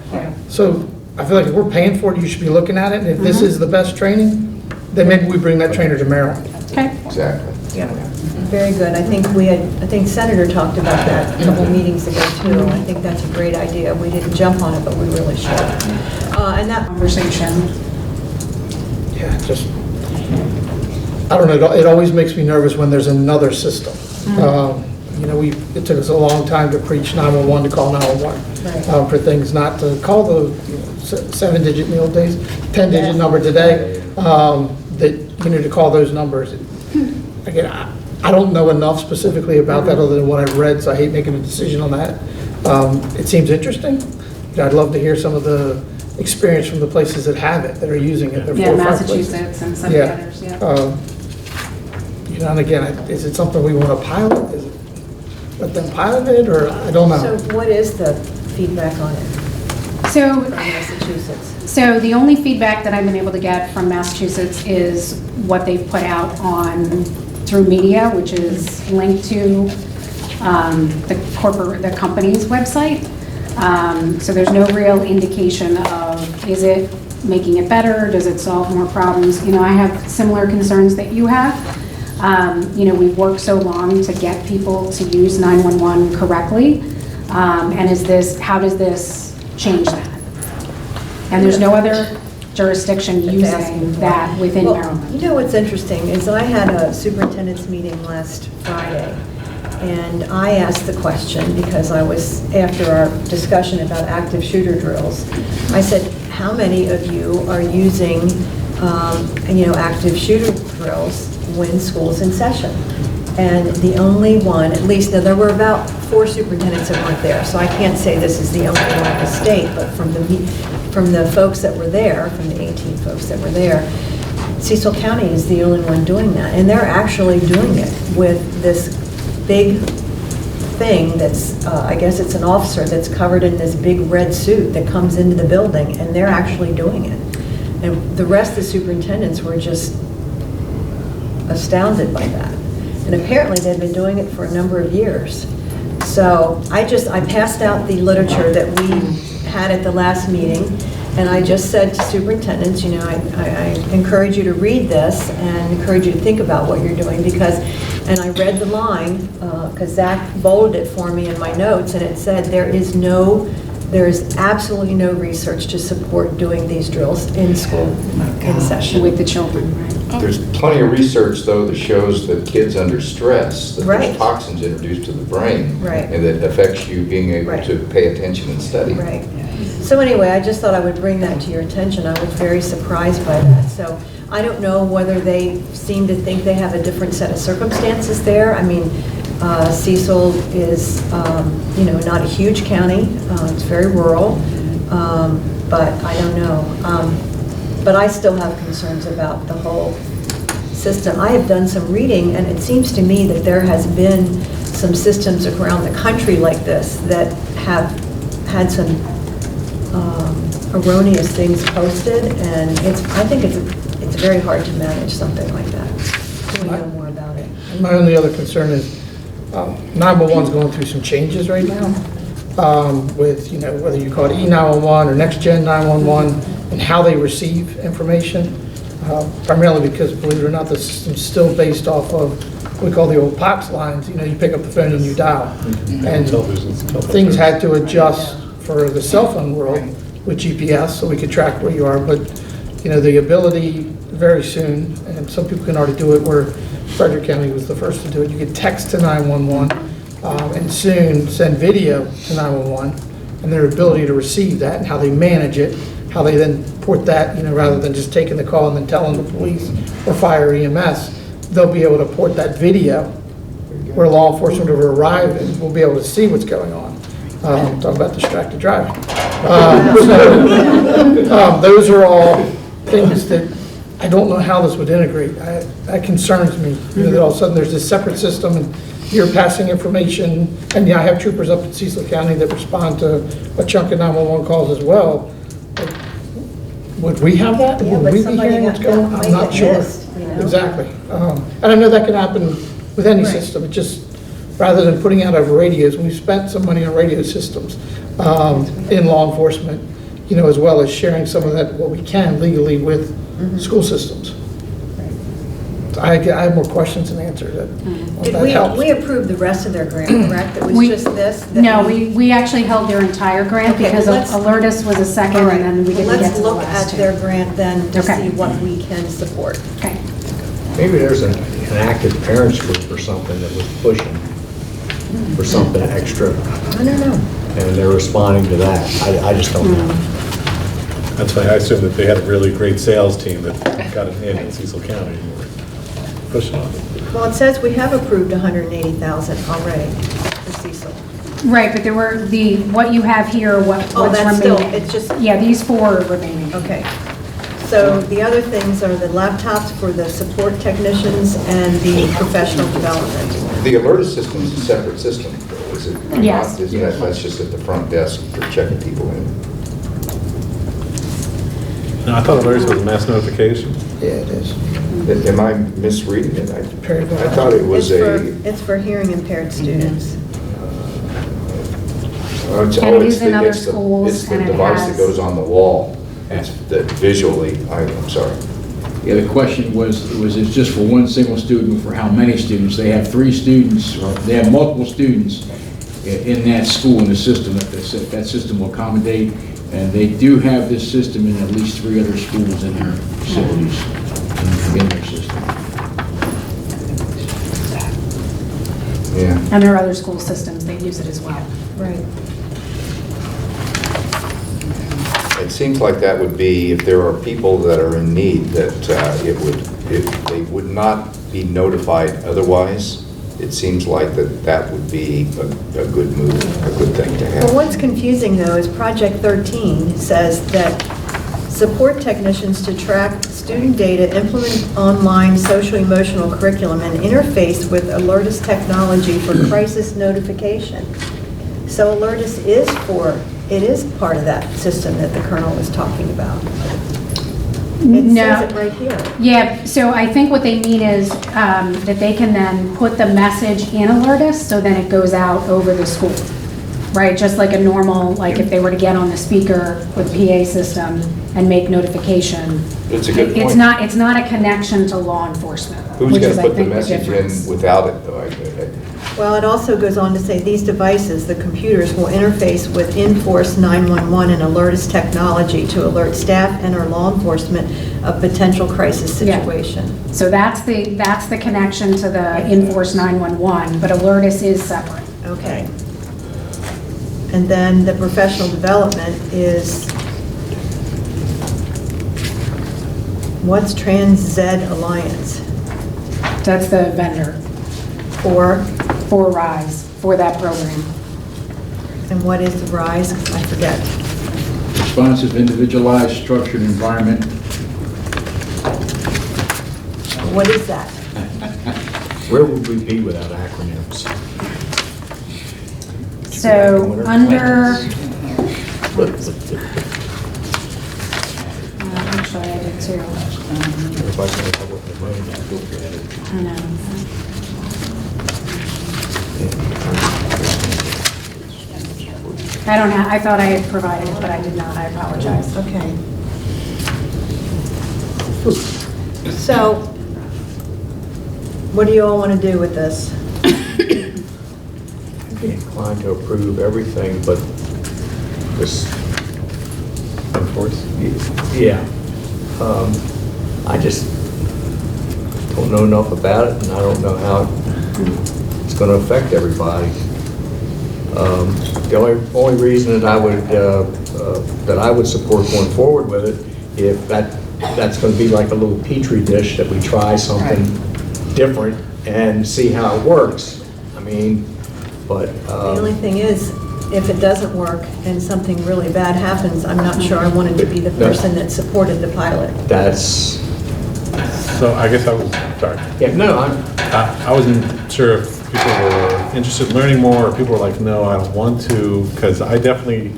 So I feel like if we're paying for it, you should be looking at it, and if this is the best training, then maybe we bring that trainer to Maryland. Okay. Exactly. Yeah, very good. I think Senator talked about that a couple meetings ago, too. I think that's a great idea. We didn't jump on it, but we really should. And that... Conversation. Yeah, just, I don't know, it always makes me nervous when there's another system. It took us a long time to preach 911 to call 911 Right. for things, not to call the 7-digit meal days, 10-digit number today, to call those numbers. Again, I don't know enough specifically about that other than what I've read, so I hate making a decision on that. It seems interesting. I'd love to hear some of the experience from the places that have it, that are using it. There are Yeah, 4 or 5 places. Massachusetts and some of the others, yeah. And again, is it something we want to pilot? Is it let them pilot it, or I don't know? So what is the feedback on it So, from Massachusetts? so the only feedback that I've been able to get from Massachusetts is what they've put out through media, which is linked to the company's website. So there's no real indication of, is it making it better? Does it solve more problems? I have similar concerns that you have. We've worked so long to get people to use 911 correctly. And how does this change that? And there's no other jurisdiction using that within Maryland. What's interesting is I had a superintendent's meeting last Friday, and I asked the question because I was, after our discussion about active shooter drills, I said, how many of you are using, active shooter drills when school's in session? And the only one, at least, now there were about 4 superintendents that weren't there, so I can't say this is the only one in the state, but from the folks that were there, from the 18 folks that were there, Cecil County is the only one doing that, and they're actually doing it with this big thing that's, I guess it's an officer that's covered in this big red suit that comes into the building, and they're actually doing it. And the rest of the superintendents were just astounded by that. And apparently they've been doing it for a number of years. So I passed out the literature that we had at the last meeting, and I just said to superintendents, you know, I encourage you to read this and encourage you to think about what you're doing, because, and I read the line, because Zach bolded it for me in my notes, and it said there is absolutely no research to support doing these drills in school in session. With the children, right? There's plenty of research, though, that shows that kids under stress, that Right. there's toxins introduced to the brain. Right. And that affects you being able Right. to pay attention and study. Right. So anyway, I just thought I would bring that to your attention. I was very surprised by that. So I don't know whether they seem to think they have a different set of circumstances there. I mean, Cecil is, you know, not a huge county. It's very rural, but I don't know. But I still have concerns about the whole system. I have done some reading, and it seems to me that there has been some systems around the country like this that have had some erroneous things posted, and I think it's very hard to manage something like that. So we know more about it. My only other concern is 911's going through some changes right now, with, you know, whether you call it E911 or Next Gen 911, and how they receive information, primarily because, believe it or not, the system's still based off of what we call the old POX lines. You know, you pick up the phone and you dial. And Televisions, things had to adjust for the cell phone world with GPS, so we could track where you are. But, you know, the ability very soon, and some people can already do it, where Frederick County was the first to do it, you could text to 911, and soon send video to 911, and their ability to receive that and how they manage it, how they then port that, you know, rather than just taking the call and then telling the police or fire EMS, they'll be able to port that video where law enforcement will arrive and will be able to see what's going on. Talk about distracted driving. Those are all things that I don't know how this would integrate. That concerns me, you know, that all of a sudden there's this separate system and you're passing information, and yeah, I have troopers up in Cecil County that respond to a chunk of 911 calls as well. But would we have that? Yeah, Would but we be somebody hearing what's might going on? I'm not get sure. missed, you know? Exactly. And I know that can happen with any Right. system. It just, rather than putting out over radios, we've spent some money on radio systems in law enforcement, you know, as well as sharing some of that, what we can legally with school systems. I have more questions than answers. Did That helps. we approved the rest of their grant, correct? It was We- just this? that No, we actually held their entire grant Okay, because well, let's- Alertus was a second, All right. and then we Well, didn't get let's to the look last at two. their grant then to Okay. see what we can support. Okay. Maybe there's an active parents group or something that was pushing for something extra, I don't know. and they're responding to that. I just don't know. That's why I assume that they had a really great sales team that got it in Cecil County and were pushing on it. Well, it says we have approved 180,000 already for Cecil. Right, but there were what you have here, what's Oh, remaining. that's still, it's just, Yeah, these four are remaining. okay. So the other things are the laptops for the support technicians and the professional development. The Alertus system is a separate system, is it? Yes. not? Isn't that, that's just at the front desk for checking people in? No, I thought Alerts was a mass notification. Yeah, it is. Am I misreading it? I thought it was It's for hearing impaired students. And it is in other schools, It's the and it device that has- goes on the wall. It's that visually, I'm sorry. Yeah, the question was it just for one single student, for how many students? They have 3 students, or they have multiple students in that school, in the system, that system will accommodate, and they do have this system in at least 3 other schools in their facilities, in their system. Yeah. And there are other school systems that use it as well. Right. It seems like that would be, if there are people that are in need, that they would not be notified otherwise. It seems like that would be a good move, a good thing to Well, have. what's confusing though is Project 13 says that support technicians to track student data, implement online social-emotional curriculum, and interface with Alertus technology for crisis notification. So Alertus is part of that system that the Colonel was talking about. It No. says it right here. Yeah, so I think what they mean is that they can then put the message in Alertus, so then it goes out over the school, right? Just like a normal, like if they were to get on the speaker with PA system and make notification. It's a good It's point. it's not a connection to law enforcement, Who's which going is, to I put the think, the message difference. in without it, though? Well, it also goes on to say, these devices, the computers, will interface with Enforce 911 and Alertus technology to alert staff and or law enforcement of potential crisis Yeah. situation. So that's the connection to the Enforce 911, but Alertus is separate. Okay. And then the professional development is, what's TransZed Alliance? That's the vendor For, for RISE, for that program. and what is the RISE? I forget. Responsive, individualized, structured environment. What is that? Where would we be without acronyms? So under, actually I did too. Everybody's gonna come up with their own, I feel bad. I know. I don't have, I thought I had provided it, but I did not, I apologize. Okay. So, what do you all want to do with this? I'd be inclined to approve everything, but this, Enforce? yeah. I just don't know enough about it, and I don't know how it's going to affect everybody. The only reason that I would support going forward with it, if that's going to be like a little petri dish that we try something different and see how it works. I mean, but. The only thing is, if it doesn't work and something really bad happens, I'm not sure I wanted to be the person that supported the pilot. That's, So I guess I was, sorry. yeah, no, I wasn't sure if people were interested in learning more, or people were like, no, I don't want to, because I definitely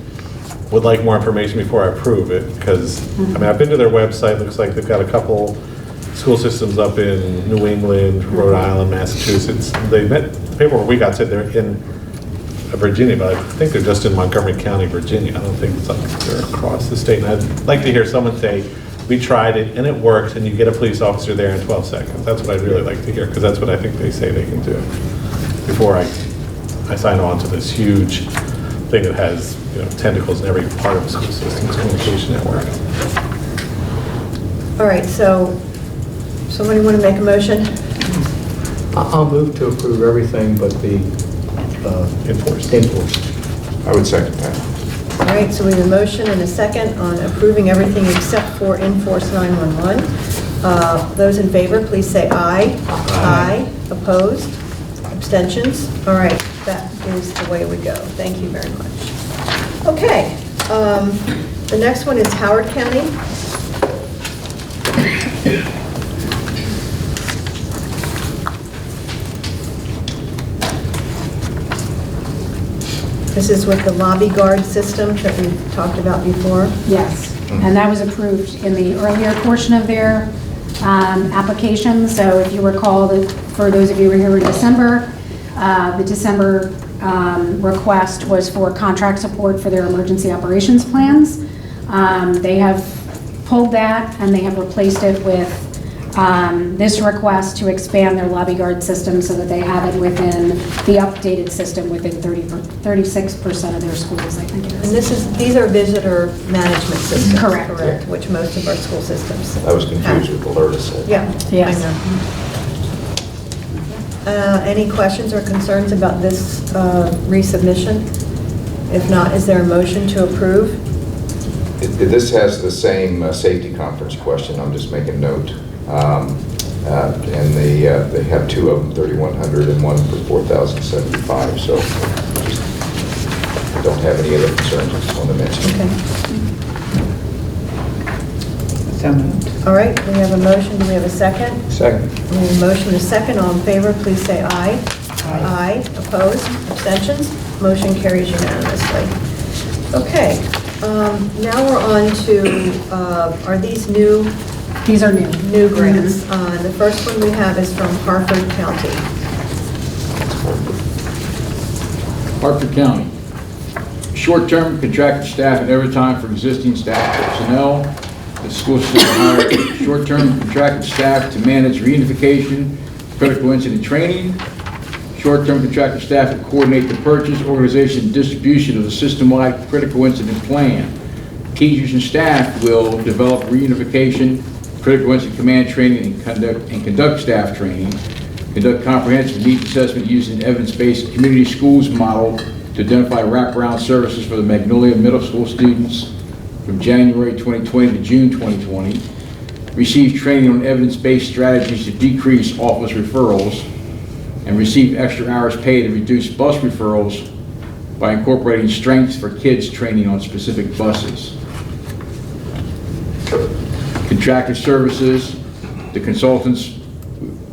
would like more information before I approve it, because, I mean, I've been to their website, looks like they've got a couple school systems up in New England, Rhode Island, Massachusetts. They met, the paperwork we got said they're in Virginia, but I think they're just in Montgomery County, Virginia. I don't think it's like they're across the state. And I'd like to hear someone say, we tried it and it worked, and you get a police officer there in 12 seconds. That's what I'd really like to hear, because that's what I think they say they can do. Before I sign on to this huge thing that has, you know, tentacles in every part of the school system's communication network. All right, so somebody want to make a motion? I'll move to approve everything but the Enforced. enforced. I would second that. All right, so we have a motion and a second on approving everything except for Enforce 911. Those in favor, please say aye. Aye. Opposed? Abstentions? All right, that is the way we go. Thank you very much. Okay, the next one is Howard County. This is with the lobby guard system that we talked about before. Yes, and that was approved in the earlier portion of their application. So if you recall, that for those of you who were here in December, the December request was for contract support for their emergency operations plans. They have pulled that and they have replaced it with this request to expand their lobby guard system so that they have it within the updated system within 36% of their schools, I think it And is. these are visitor management systems. Correct. Which most of our school systems I was confused with Alertus. Yeah. Yes. I know. Any questions or concerns about this resubmission? If not, is there a motion to approve? This has the same safety conference question, I'm just making note. And they have two of them, 3,100 and one for 4,075, so just don't have any other concerns, I just want to mention. Okay. So moved. All right, we have a motion, do we have a second? Second. We have a motion, a second, all in favor, please say aye. Aye. Opposed, abstentions, motion carries unanimously. Okay, now we're on to, are these new These are new. grants? The first one we have is from Harford County. Hartford County. Short-term contracted staff and overtime for existing staff personnel. The school system will hire short-term contracted staff to manage reunification, critical incident training. Short-term contracted staff to coordinate the purchase, organization, and distribution of the system-wide critical incident plan. Teachers and staff will develop reunification, critical incident command training, and conduct staff training. Conduct comprehensive needs assessment using evidence-based community schools model to identify wraparound services for the Magnolia Middle School students from January 2020 to June 2020. Receive training on evidence-based strategies to decrease office referrals, and receive extra hours paid to reduce bus referrals by incorporating strengths for kids training on specific buses. Contracted services, the consultants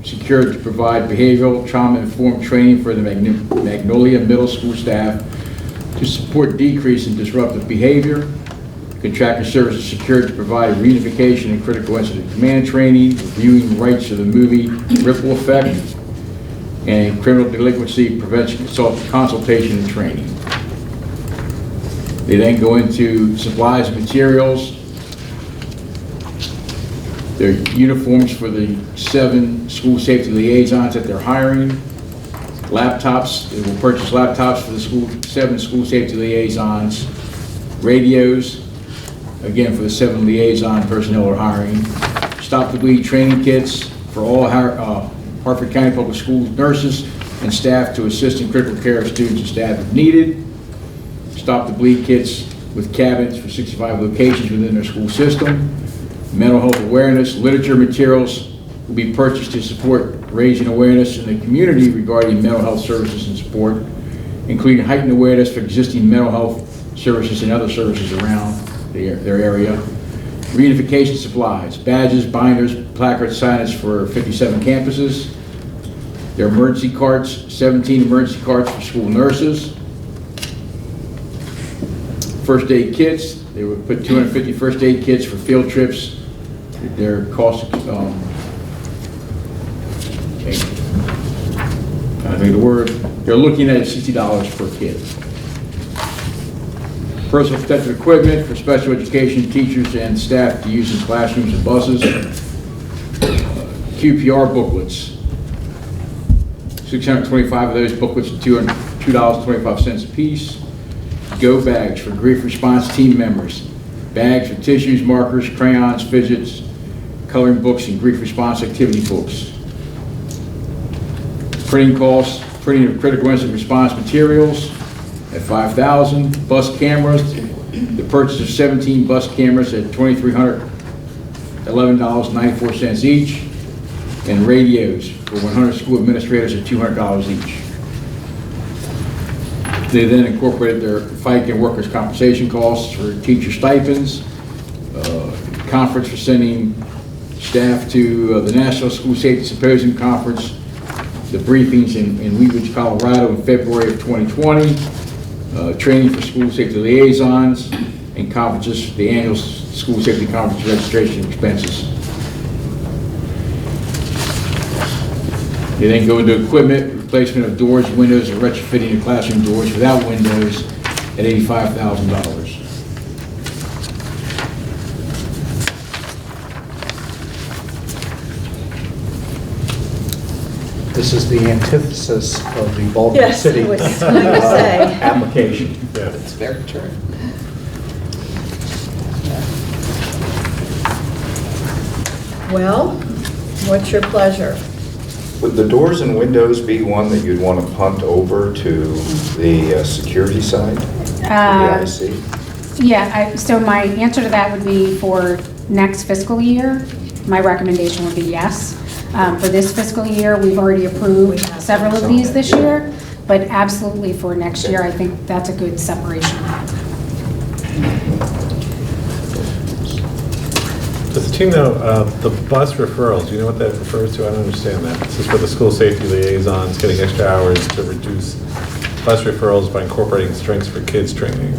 secured to provide behavioral trauma-informed training for the Magnolia Middle School staff to support decrease in disruptive behavior. Contracted services secured to provide reunification and critical incident command training, reviewing rights of the movie Ripple Effect, and criminal delinquency prevention consultation and training. They then go into supplies and materials. Their uniforms for the 7 school safety liaisons that they're hiring. Laptops, they will purchase laptops for the 7 school safety liaisons. Radios, again for the 7 liaison personnel are hiring. Stop the Bleed training kits for all Hartford County Public Schools nurses and staff to assist in critical care of students and staff if needed. Stop the Bleed kits with cabins for 65 locations within their school system. Mental health awareness, literature materials will be purchased to support raising awareness in the community regarding mental health services and support, including heightened awareness for existing mental health services and other services around their area. Reunification supplies, badges, binders, placards, signage for 57 campuses. Their emergency carts, 17 emergency carts for school nurses. First aid kits, they would put 250 first aid kits for field trips. Their cost, trying to make the word, they're looking at $60 per kit. Personal protective equipment for special education teachers and staff to use in classrooms and buses. QPR booklets. 625 of those booklets are $2.25 a piece. Go bags for grief response team members. Bags for tissues, markers, crayons, fidgets, coloring books, and grief response activity books. Printing costs, printing of critical incident response materials at $5,000. Bus cameras, the purchase of 17 bus cameras at $2,311.94 each, and radios for 100 school administrators at $200 each. They then incorporated their FICA and workers' compensation costs for teacher stipends, conference for sending staff to the National School Safety Symposium Conference, the briefings in Wheat Ridge, Colorado in February of 2020, training for school safety liaisons, and conferences, the annual school safety conference registration expenses. They then go into equipment, replacement of doors, windows, and retrofitting of classroom doors without windows at $85,000. This is the antithesis of the Baltimore Yes, City I was going to say. application. Yeah. It's very true. Well, what's your pleasure? Would the doors and windows be one that you'd want to punt over to the security side, the IC? Yeah, so my answer to that would be for next fiscal year, my recommendation would be yes. For this fiscal year, we've already approved several of these this year, but absolutely for next year, I think that's a good separation. Does the Tino, the bus referrals, do you know what that refers to? I don't understand that. This is for the school safety liaisons, getting extra hours to reduce bus referrals by incorporating strengths for kids training.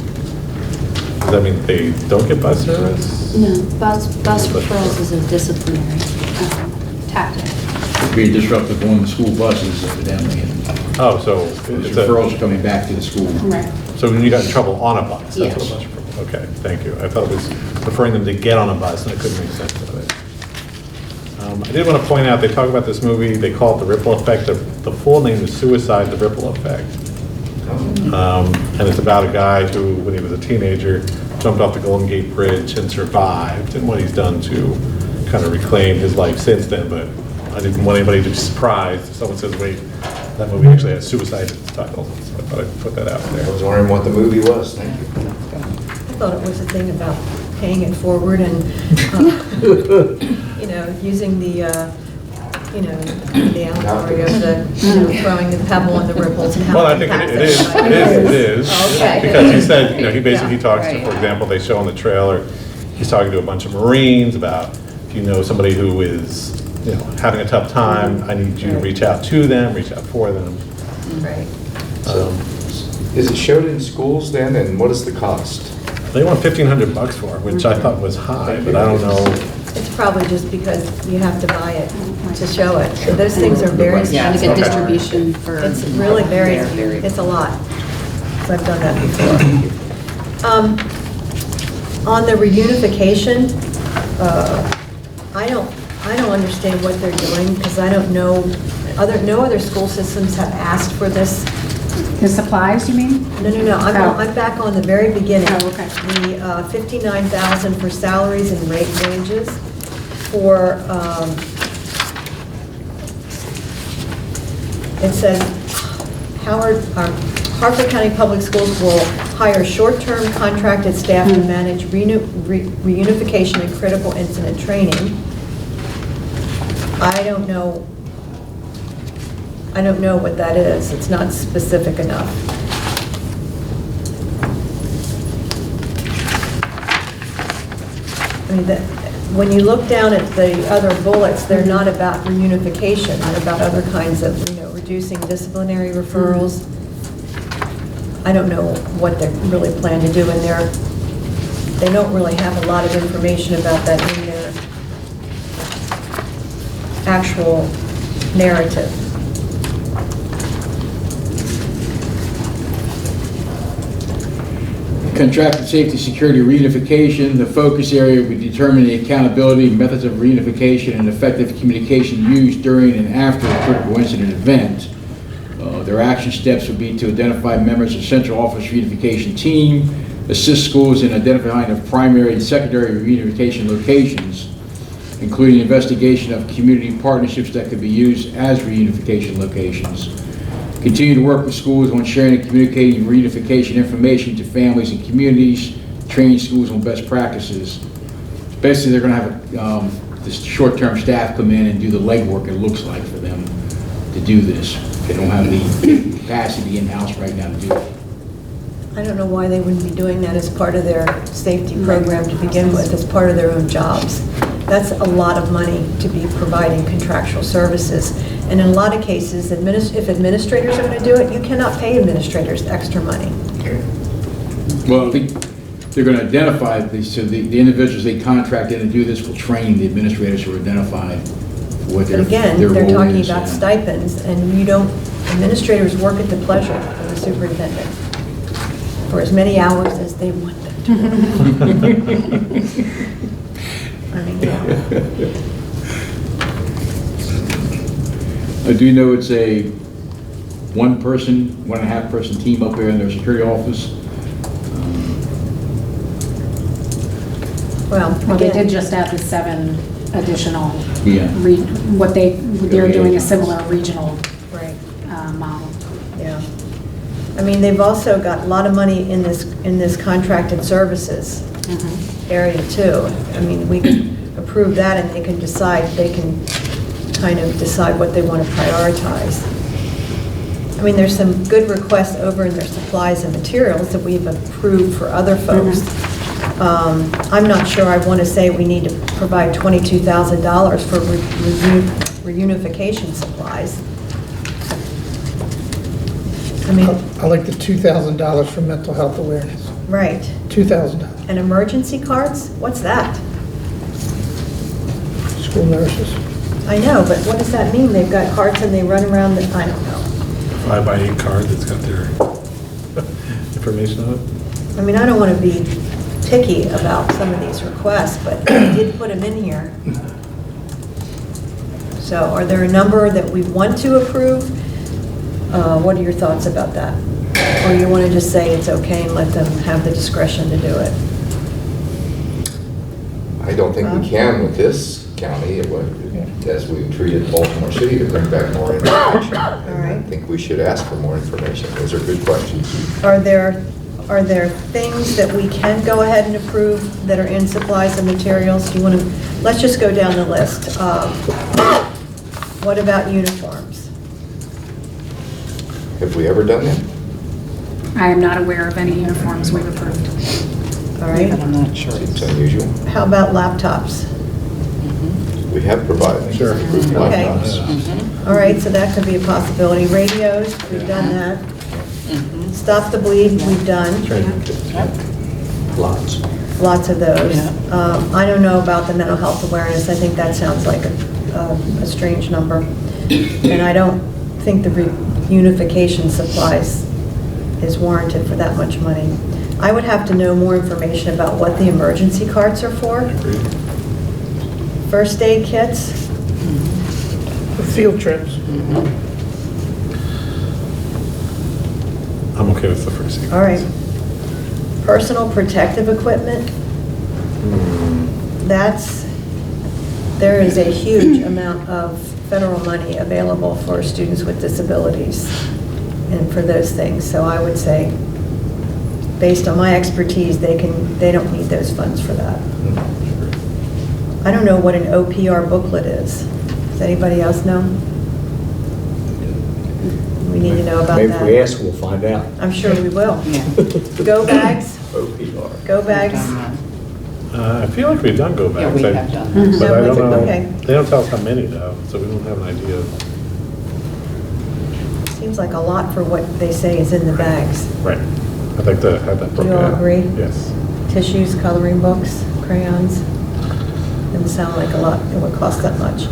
Does that mean they don't get bus service? No, bus referrals is a disciplinary tactic. Being disruptive on the school buses, evidently, and Oh, so those it's referrals are coming back to the school. Right. so when you got in trouble on a bus, that's what Yes. a bus referral. Okay, thank you. I thought it was referring them to get on a bus, and I couldn't make sense of it. I did want to point out, they talk about this movie, they call it The Ripple Effect. The full name is Suicide, The Ripple Effect. And it's about a guy who, when he was a teenager, jumped off the Golden Gate Bridge and survived, and what he's done to kind of reclaim his life since then. But I didn't want anybody to be surprised if someone says, wait, that movie actually has suicide in its title. So I thought I'd put that out I there. was wondering what the movie was, thank you. I thought it was a thing about paying it forward and, using the, the allegory of the, throwing the pebble and the ripples and how. Well, I think it is. Okay. Because he said, he basically Yeah. talks to, for example, they show in the trailer, he's talking to a bunch of Marines about, if you know somebody who is, having a tough time, I need you to reach out to them, reach out for them. Right. Is it showed in schools then, and what is the cost? They want $1,500 for it, which I thought was high, but I don't know. It's probably just because you have to buy it to show it. And those things are very, Yeah. Like a distribution for. it's really very, it's a lot. So I've done that before. On the reunification, I don't understand what they're doing because I don't know, no other school systems have asked for this. The supplies, you mean? No, I'm back on the very beginning. Oh, okay. The $59,000 for salaries and wages for, it says Hartford County Public Schools will hire short-term contracted staff to manage reunification and critical incident training. I don't know what that is. It's not specific enough. I mean, when you look down at the other bullets, they're not about reunification. They're about other kinds of, reducing disciplinary referrals. I don't know what they really plan to do in there. They don't really have a lot of information about that in their actual narrative. Contracted safety, security, reunification, the focus area would determine the accountability, methods of reunification, and effective communication used during and after a critical incident event. Their action steps would be to identify members of Central Office Reunification Team, assist schools in identifying of primary and secondary reunification locations, including investigation of community partnerships that could be used as reunification locations. Continue to work with schools on sharing and communicating reunification information to families and communities, training schools on best practices. Basically, they're going to have this short-term staff come in and do the legwork, it looks like, for them to do this. They don't have the capacity in-house right now to do it. I don't know why they wouldn't be doing that as part of their safety program to begin with, as part of their own jobs. That's a lot of money to be providing contractual services. And in a lot of cases, if administrators are going to do it, you cannot pay administrators extra money. Well, I think they're going to identify, so the individuals they contract in to do this will train the administrators who are identified for what But their again, role they're talking is, about yeah. stipends, and administrators work at the pleasure of the superintendent for as many hours as they want them to work. I mean, yeah. I do know it's a one-person, 1.5-person team up there in their security office. Well, They did again, just add the 7 additional, Yeah. they're doing a similar regional right, model. yeah. I mean, they've also got a lot of money in this contracted services area too. I mean, we can approve that and they can kind of decide what they want to prioritize. I mean, there's some good requests over in their supplies and materials that we've approved for other folks. I'm not sure I want to say we need to provide $22,000 for reunification supplies. I mean, I like the $2,000 for mental health awareness. right. $2,000. And emergency cards? What's that? School nurses. I know, but what does that mean? They've got cards and they run around the, I don't know. 5x8 card that's got their information on it. I mean, I don't want to be picky about some of these requests, but I did put them in here. So are there a number that we want to approve? What are your thoughts about that? Or you want to just say it's okay and let them have the discretion to do it? I don't think we can with this county, as we've treated Baltimore City, to bring back more information. right. I think we should ask for more information. Those are good questions. Are there things that we can go ahead and approve that are in supplies and materials? Do you want to, let's just go down the list. What about uniforms? Have we ever done that? I am not aware of any uniforms we've approved. All right. But I'm not sure. Seems unusual. How about laptops? We have provided. Sure. Laptops. All right, so that could be a possibility. Radios, we've done that. Stop the bleed, we've done. Lots. Lots of those. Yeah. I don't know about the mental health awareness. I think that sounds like a strange number. And I don't think the reunification supplies is warranted for that much money. I would have to know more information about what the emergency carts are for. First aid kits. For field trips. I'm okay with the first thing. All right. Personal protective equipment. There is a huge amount of federal money available for students with disabilities and for those things. So I would say, based on my expertise, they don't need those funds for that. I don't know what an OPR booklet is. Does anybody else know? We need to know about Maybe if we that. ask, we'll find out. I'm sure we will. Yeah. Go bags, OPR. go bags. I feel like we've done go Yeah, back. we have done that. But I don't know, Okay. they don't tell us how many though, so we don't have an idea. Seems like a lot for what they say is in the bags. Right. I'd like to have that Do broken you all out. agree? Yes. Tissues, coloring books, crayons. Doesn't sound like a lot, it would cost that much.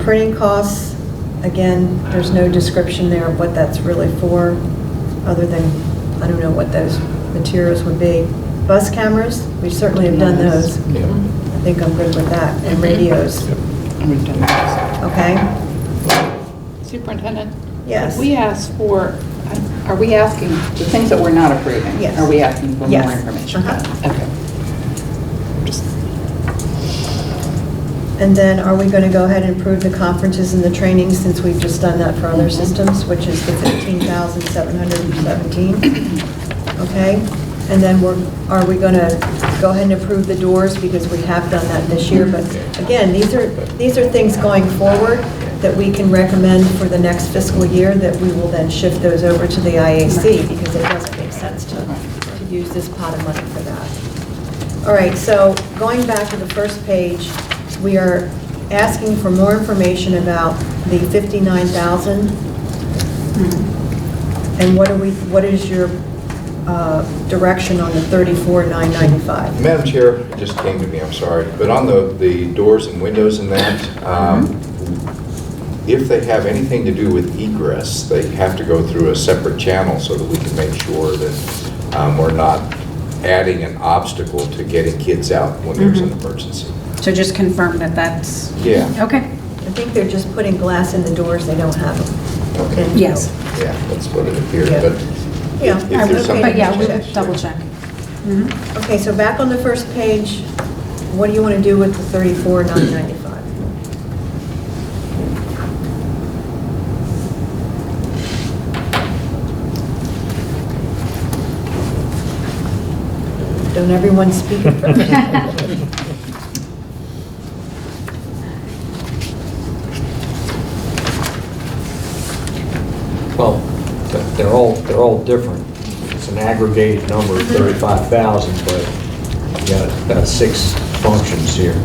Printing costs, again, there's no description there of what that's really for, other than, I don't know what those materials would be. Bus cameras, we certainly have done those. Yeah. I think I'm good with that. And radios, We've done that. okay? Superintendent? Yes. We asked for, are we asking, the things that we're not approving? Yes. Are we asking for more Yes. information? Uh-huh. Okay. Just- And then are we going to go ahead and approve the conferences and the trainings, since we've just done that for other systems, which is the 15,717? Okay? And then are we going to go ahead and approve the doors, because we have done that this year? But again, these are things going forward that we can recommend for the next fiscal year, that we will then shift those over to the IAC, because it doesn't make sense to use this pot of money for that. All right, so going back to the first page, we are asking for more information about the 59,000. And what is your direction on the 34,995? Madam Chair, it just came to me, I'm sorry, but on the doors and windows and that, if they have anything to do with egress, they have to go through a separate channel so that we can make sure that we're not adding an obstacle to getting kids out when there's an emergency. So just confirm that that's, Yeah. okay, I think they're just putting glass in the doors, they don't have them. Okay. And- yes. Yeah, that's what it appeared, Yeah. but Yeah, if there's okay. something But yeah, to we'll change, double check. Okay, so back on the first page, what do you want to do with the 34,995? Don't everyone speak at first? Well, they're all different. It's an aggregated number of 35,000, but You got 6 functions here.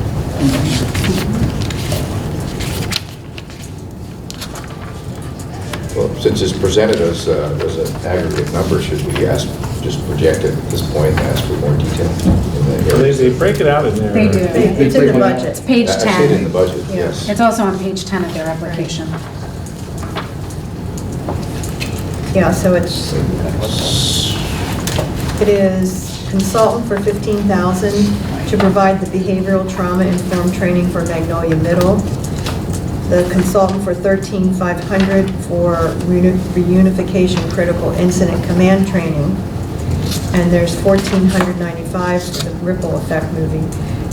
Well, since it's presented as an aggregate number, should we ask, just project it at this point and ask for more detail? They break it out in there. They do. It's in the budget. It's page I see it in the 10. budget, Yeah. yes. It's also on page 10 of their application. Yeah, so it is consultant for $15,000 to provide the behavioral trauma-informed training for Magnolia Middle. The consultant for $13,500 for reunification critical incident command training. And there's $1,495 for the ripple effect movie,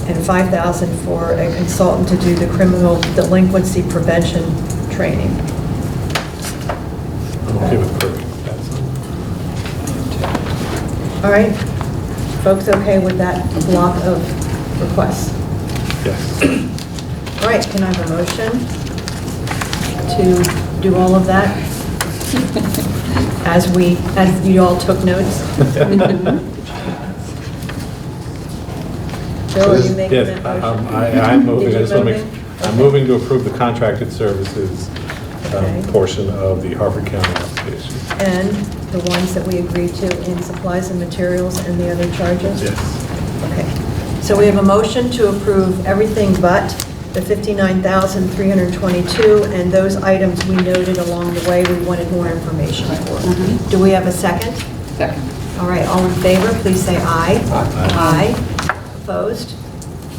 and $5,000 for a consultant to do the criminal delinquency prevention training. I'm okay with approving. All right, folks okay with that block of requests? Yes. All right, can I have a motion to do all of that? As you all took notes? Bill, are you making Yes, that motion? I'm moving, Did I you just want to move make, it? I'm Okay. moving to approve the contracted services Okay. portion of the Harford County application. And the ones that we agreed to in supplies and materials and the other charges? Yes. Okay. So we have a motion to approve everything but the $59,322 and those items we noted along the way we wanted more information for. Do we have a second? Second. All right, all in favor, please say aye. Aye. Aye. Opposed?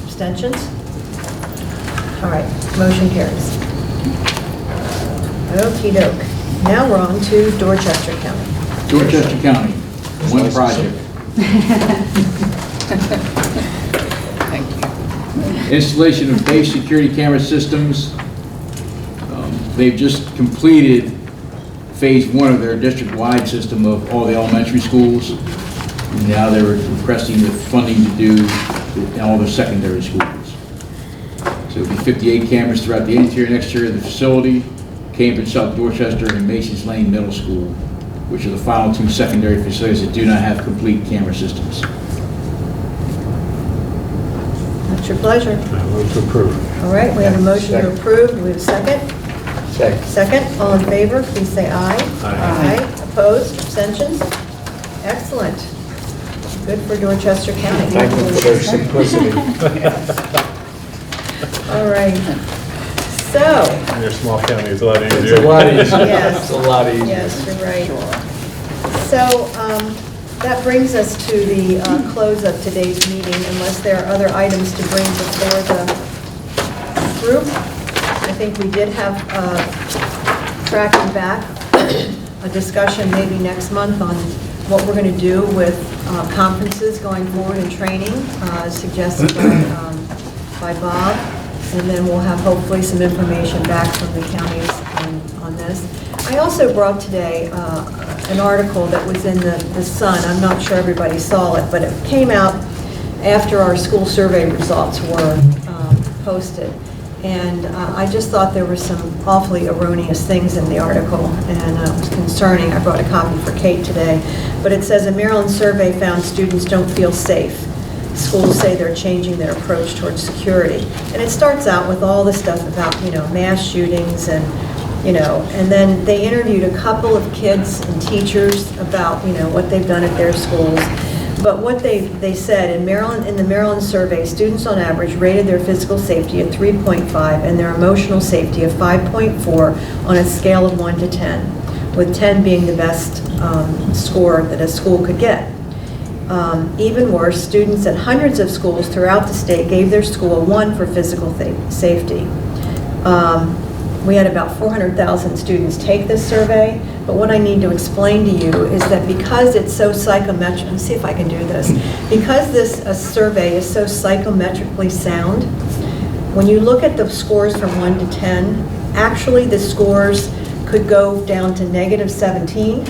Abstentions? All right, motion carries. Okey-doke. Now we're on to Dorchester County. Dorchester County, one project. Thank you. Installation of base security camera systems. They've just completed phase 1 of their district-wide system of all the elementary schools. And now they're requesting the funding to do all their secondary schools. So it'll be 58 cameras throughout the interior and exterior of the facility, Cambridge, South Dorchester, and Mason's Lane Middle School, which are the final 2 secondary facilities that do not have complete camera systems. That's your pleasure. I move to approve. All right, we have a motion to Second. approve. Do we have a second? Second. Second, all in favor, please say aye. Aye. Opposed, abstentions? Excellent. Good for Dorchester County. Thank you for their simplicity. All right. So, In your small county, it's a lot easier. It's a lot easier. Yes. It's a lot easier. yes, you're right. So, that brings us to the close of today's meeting, unless there are other items to bring before the group. I think we did have, tracking back, a discussion maybe next month on what we're going to do with conferences going forward and training, suggested by Bob. And then we'll have hopefully some information back from the counties on this. I also brought today an article that was in the Sun. I'm not sure everybody saw it, but it came out after our school survey results were posted. And I just thought there were some awfully erroneous things in the article, and it was concerning. I brought a copy for Kate today. But it says, a Maryland survey found students don't feel safe. Schools say they're changing their approach towards security. And it starts out with all the stuff about, mass shootings and then they interviewed a couple of kids and teachers about, what they've done at their schools. But what they said, in the Maryland survey, students on average rated their physical safety at 3.5 and their emotional safety of 5.4 on a scale of 1 to 10, with 10 being the best score that a school could get. Even worse, students at hundreds of schools throughout the state gave their school a 1 for physical safety. We had about 400,000 students take this survey, but what I need to explain to you is that because it's so psychometric, let me see if I can do this, because this survey is so psychometrically sound, when you look at the scores from 1 to 10, actually the scores could go down to -17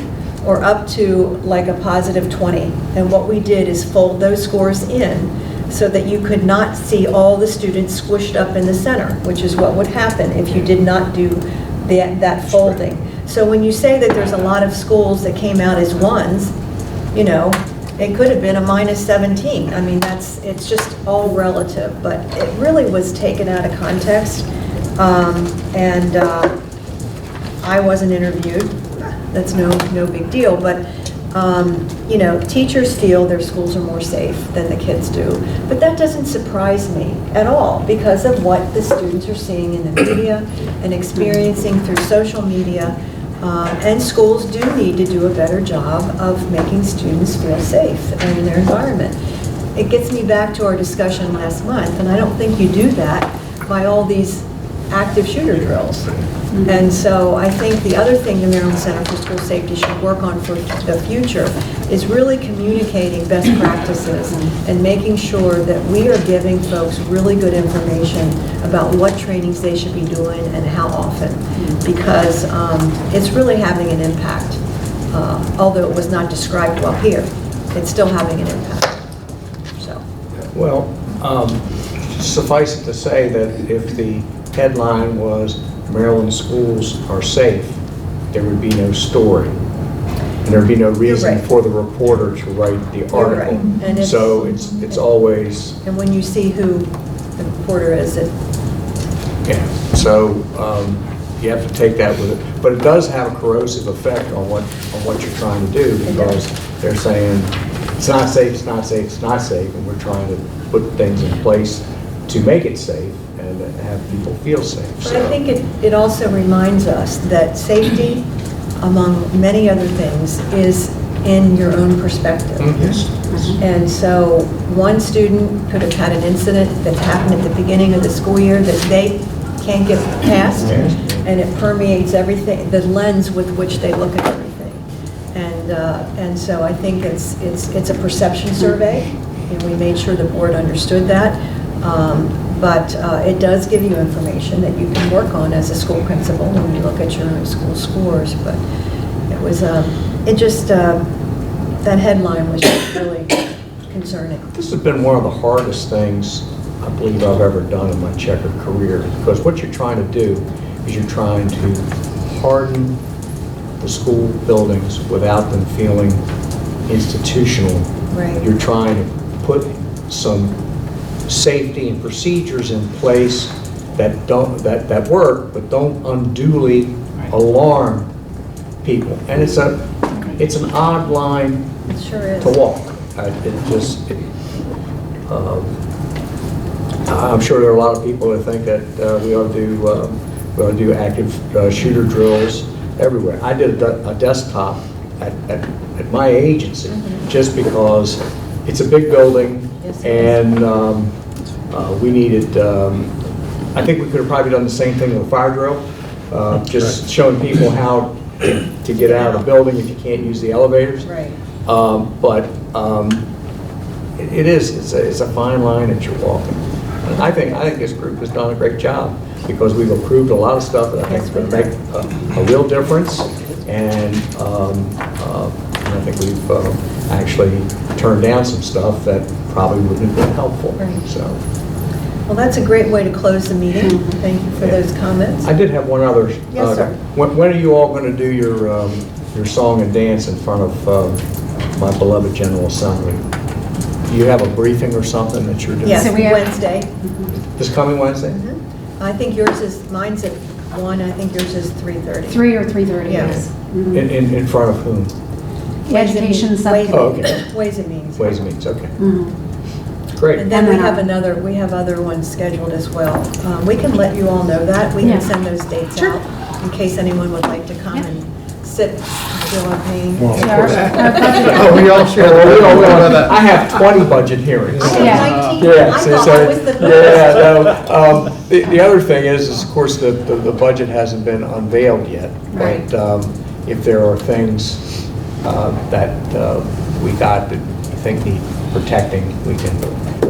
or up to like a +20. And what we did is fold those scores in so that you could not see all the students squished up in the center, which is what would happen if you did not do that folding. So when you say that there's a lot of schools that came out as 1s, It could have been a -17. I mean, it's just all relative, but it really was taken out of context. And I wasn't interviewed. That's no big deal, but you know, teachers feel their schools are more safe than the kids do. But that doesn't surprise me at all because of what the students are seeing in the media and experiencing through social media. And schools do need to do a better job of making students feel safe in their environment. It gets me back to our discussion last month, and I don't think you do that by all these active shooter drills. And so I think the other thing the Maryland Center for School Safety should work on for the future is really communicating best practices and making sure that we are giving folks really good information about what trainings they should be doing and how often, because it's really having an impact. Although it was not described well here, it's still having an impact. So. Well, suffice it to say that if the headline was Maryland schools are safe, there would be no story. And there'd be no reason right. for the reporter to write the You're right. article. And So it's always, And when you see who the reporter is, it. yeah. So you have to take that with it. But it does have a corrosive effect on what you're trying to do, because they're saying it's not safe, it's not safe, it's not safe, and we're trying to put things in place to make it safe and have people feel safe. But I think it also reminds us that safety, among many other things, is in your own perspective. Yes. And so one student could have had an incident that happened at the beginning of the school year that they can't get past, and it permeates everything, the lens with which they look at everything. And so I think it's a perception survey, and we made sure the board understood that. But it does give you information that you can work on as a school principal when you look at your own school scores. But it was, that headline was just really concerning. This has been one of the hardest things I believe I've ever done in my checkered career, because what you're trying to do is you're trying to harden the school buildings without them feeling institutional. Right. You're trying to put some safety and procedures in place that work, but don't unduly alarm people. And it's an odd line It sure is. to walk. I'm sure there are a lot of people that think that we ought to do active shooter drills everywhere. I did a desktop at my agency just because it's a big building. Yes, it is. And we needed, I think we could have probably done the same thing with a fire drill, just showing people how to get out of the building if you can't use the elevators. Right. But it's a fine line that you're walking. And I think this group has done a great job, because we've approved a lot of stuff that I think is going to make a real difference. And I think we've actually turned down some stuff that probably wouldn't have been helpful. Right. So, Well, that's a great way to close the meeting. Thank you for those comments. I did have one other. Yes, sir. When are you all going to do your song and dance in front of my beloved General Assembly? Do you have a briefing or something that you're doing? Yes, So we have- Wednesday. This coming Wednesday? I think mine's at 1, I think yours is 3:30. 3 or 3:30, Yes. yes. In front of whom? The education subcommittee. Oh, okay. Ways and Means. Ways and Means, okay. Mhm. Great. And then we And then have other ones scheduled as well. We can let you all know that. We Yeah. can send those dates Sure. out in case anyone would like to come Yeah. and sit, feel our pain. Well, So our budget- We all share that. I have 20 budget hearings. I Yeah. have 19. Yeah, I so- thought so- I was the Yeah, no. The other thing is of course, the budget hasn't been unveiled yet. Right. But if there are things that we got that you think need protecting, we can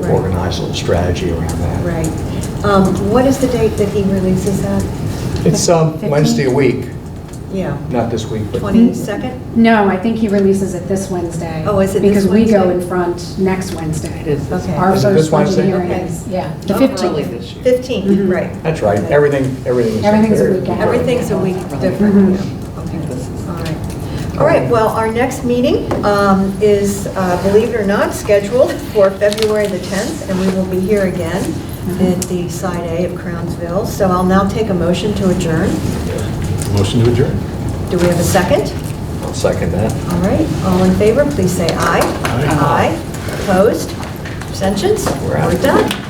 Right. organize a little strategy around that. Right. What is the date that he releases that? It's Wednesday a week, Yeah, not this week, but 22nd? No, I think he releases it this Wednesday. Oh, is it this Because we go Wednesday? in front next Wednesday. It is this Okay. Our Is it this first budget Wednesday? hearing Okay. is, yeah, the Oh, 15th. early this year. 15th, Mhm. right. that's right. Everything is. Everything's a very- week ahead. Everything's a week different. Mhm. Yeah. Okay. All right. All right, well, our next meeting is, believe it or not, scheduled for February the 10th, and we will be here again at the Side A of Crownsville. So I'll now take a motion to adjourn. Motion to adjourn. Do we have a second? I'll second that. All right, all in favor, please say aye. Aye. Aye. Opposed? Abstentions? We're out. We're done.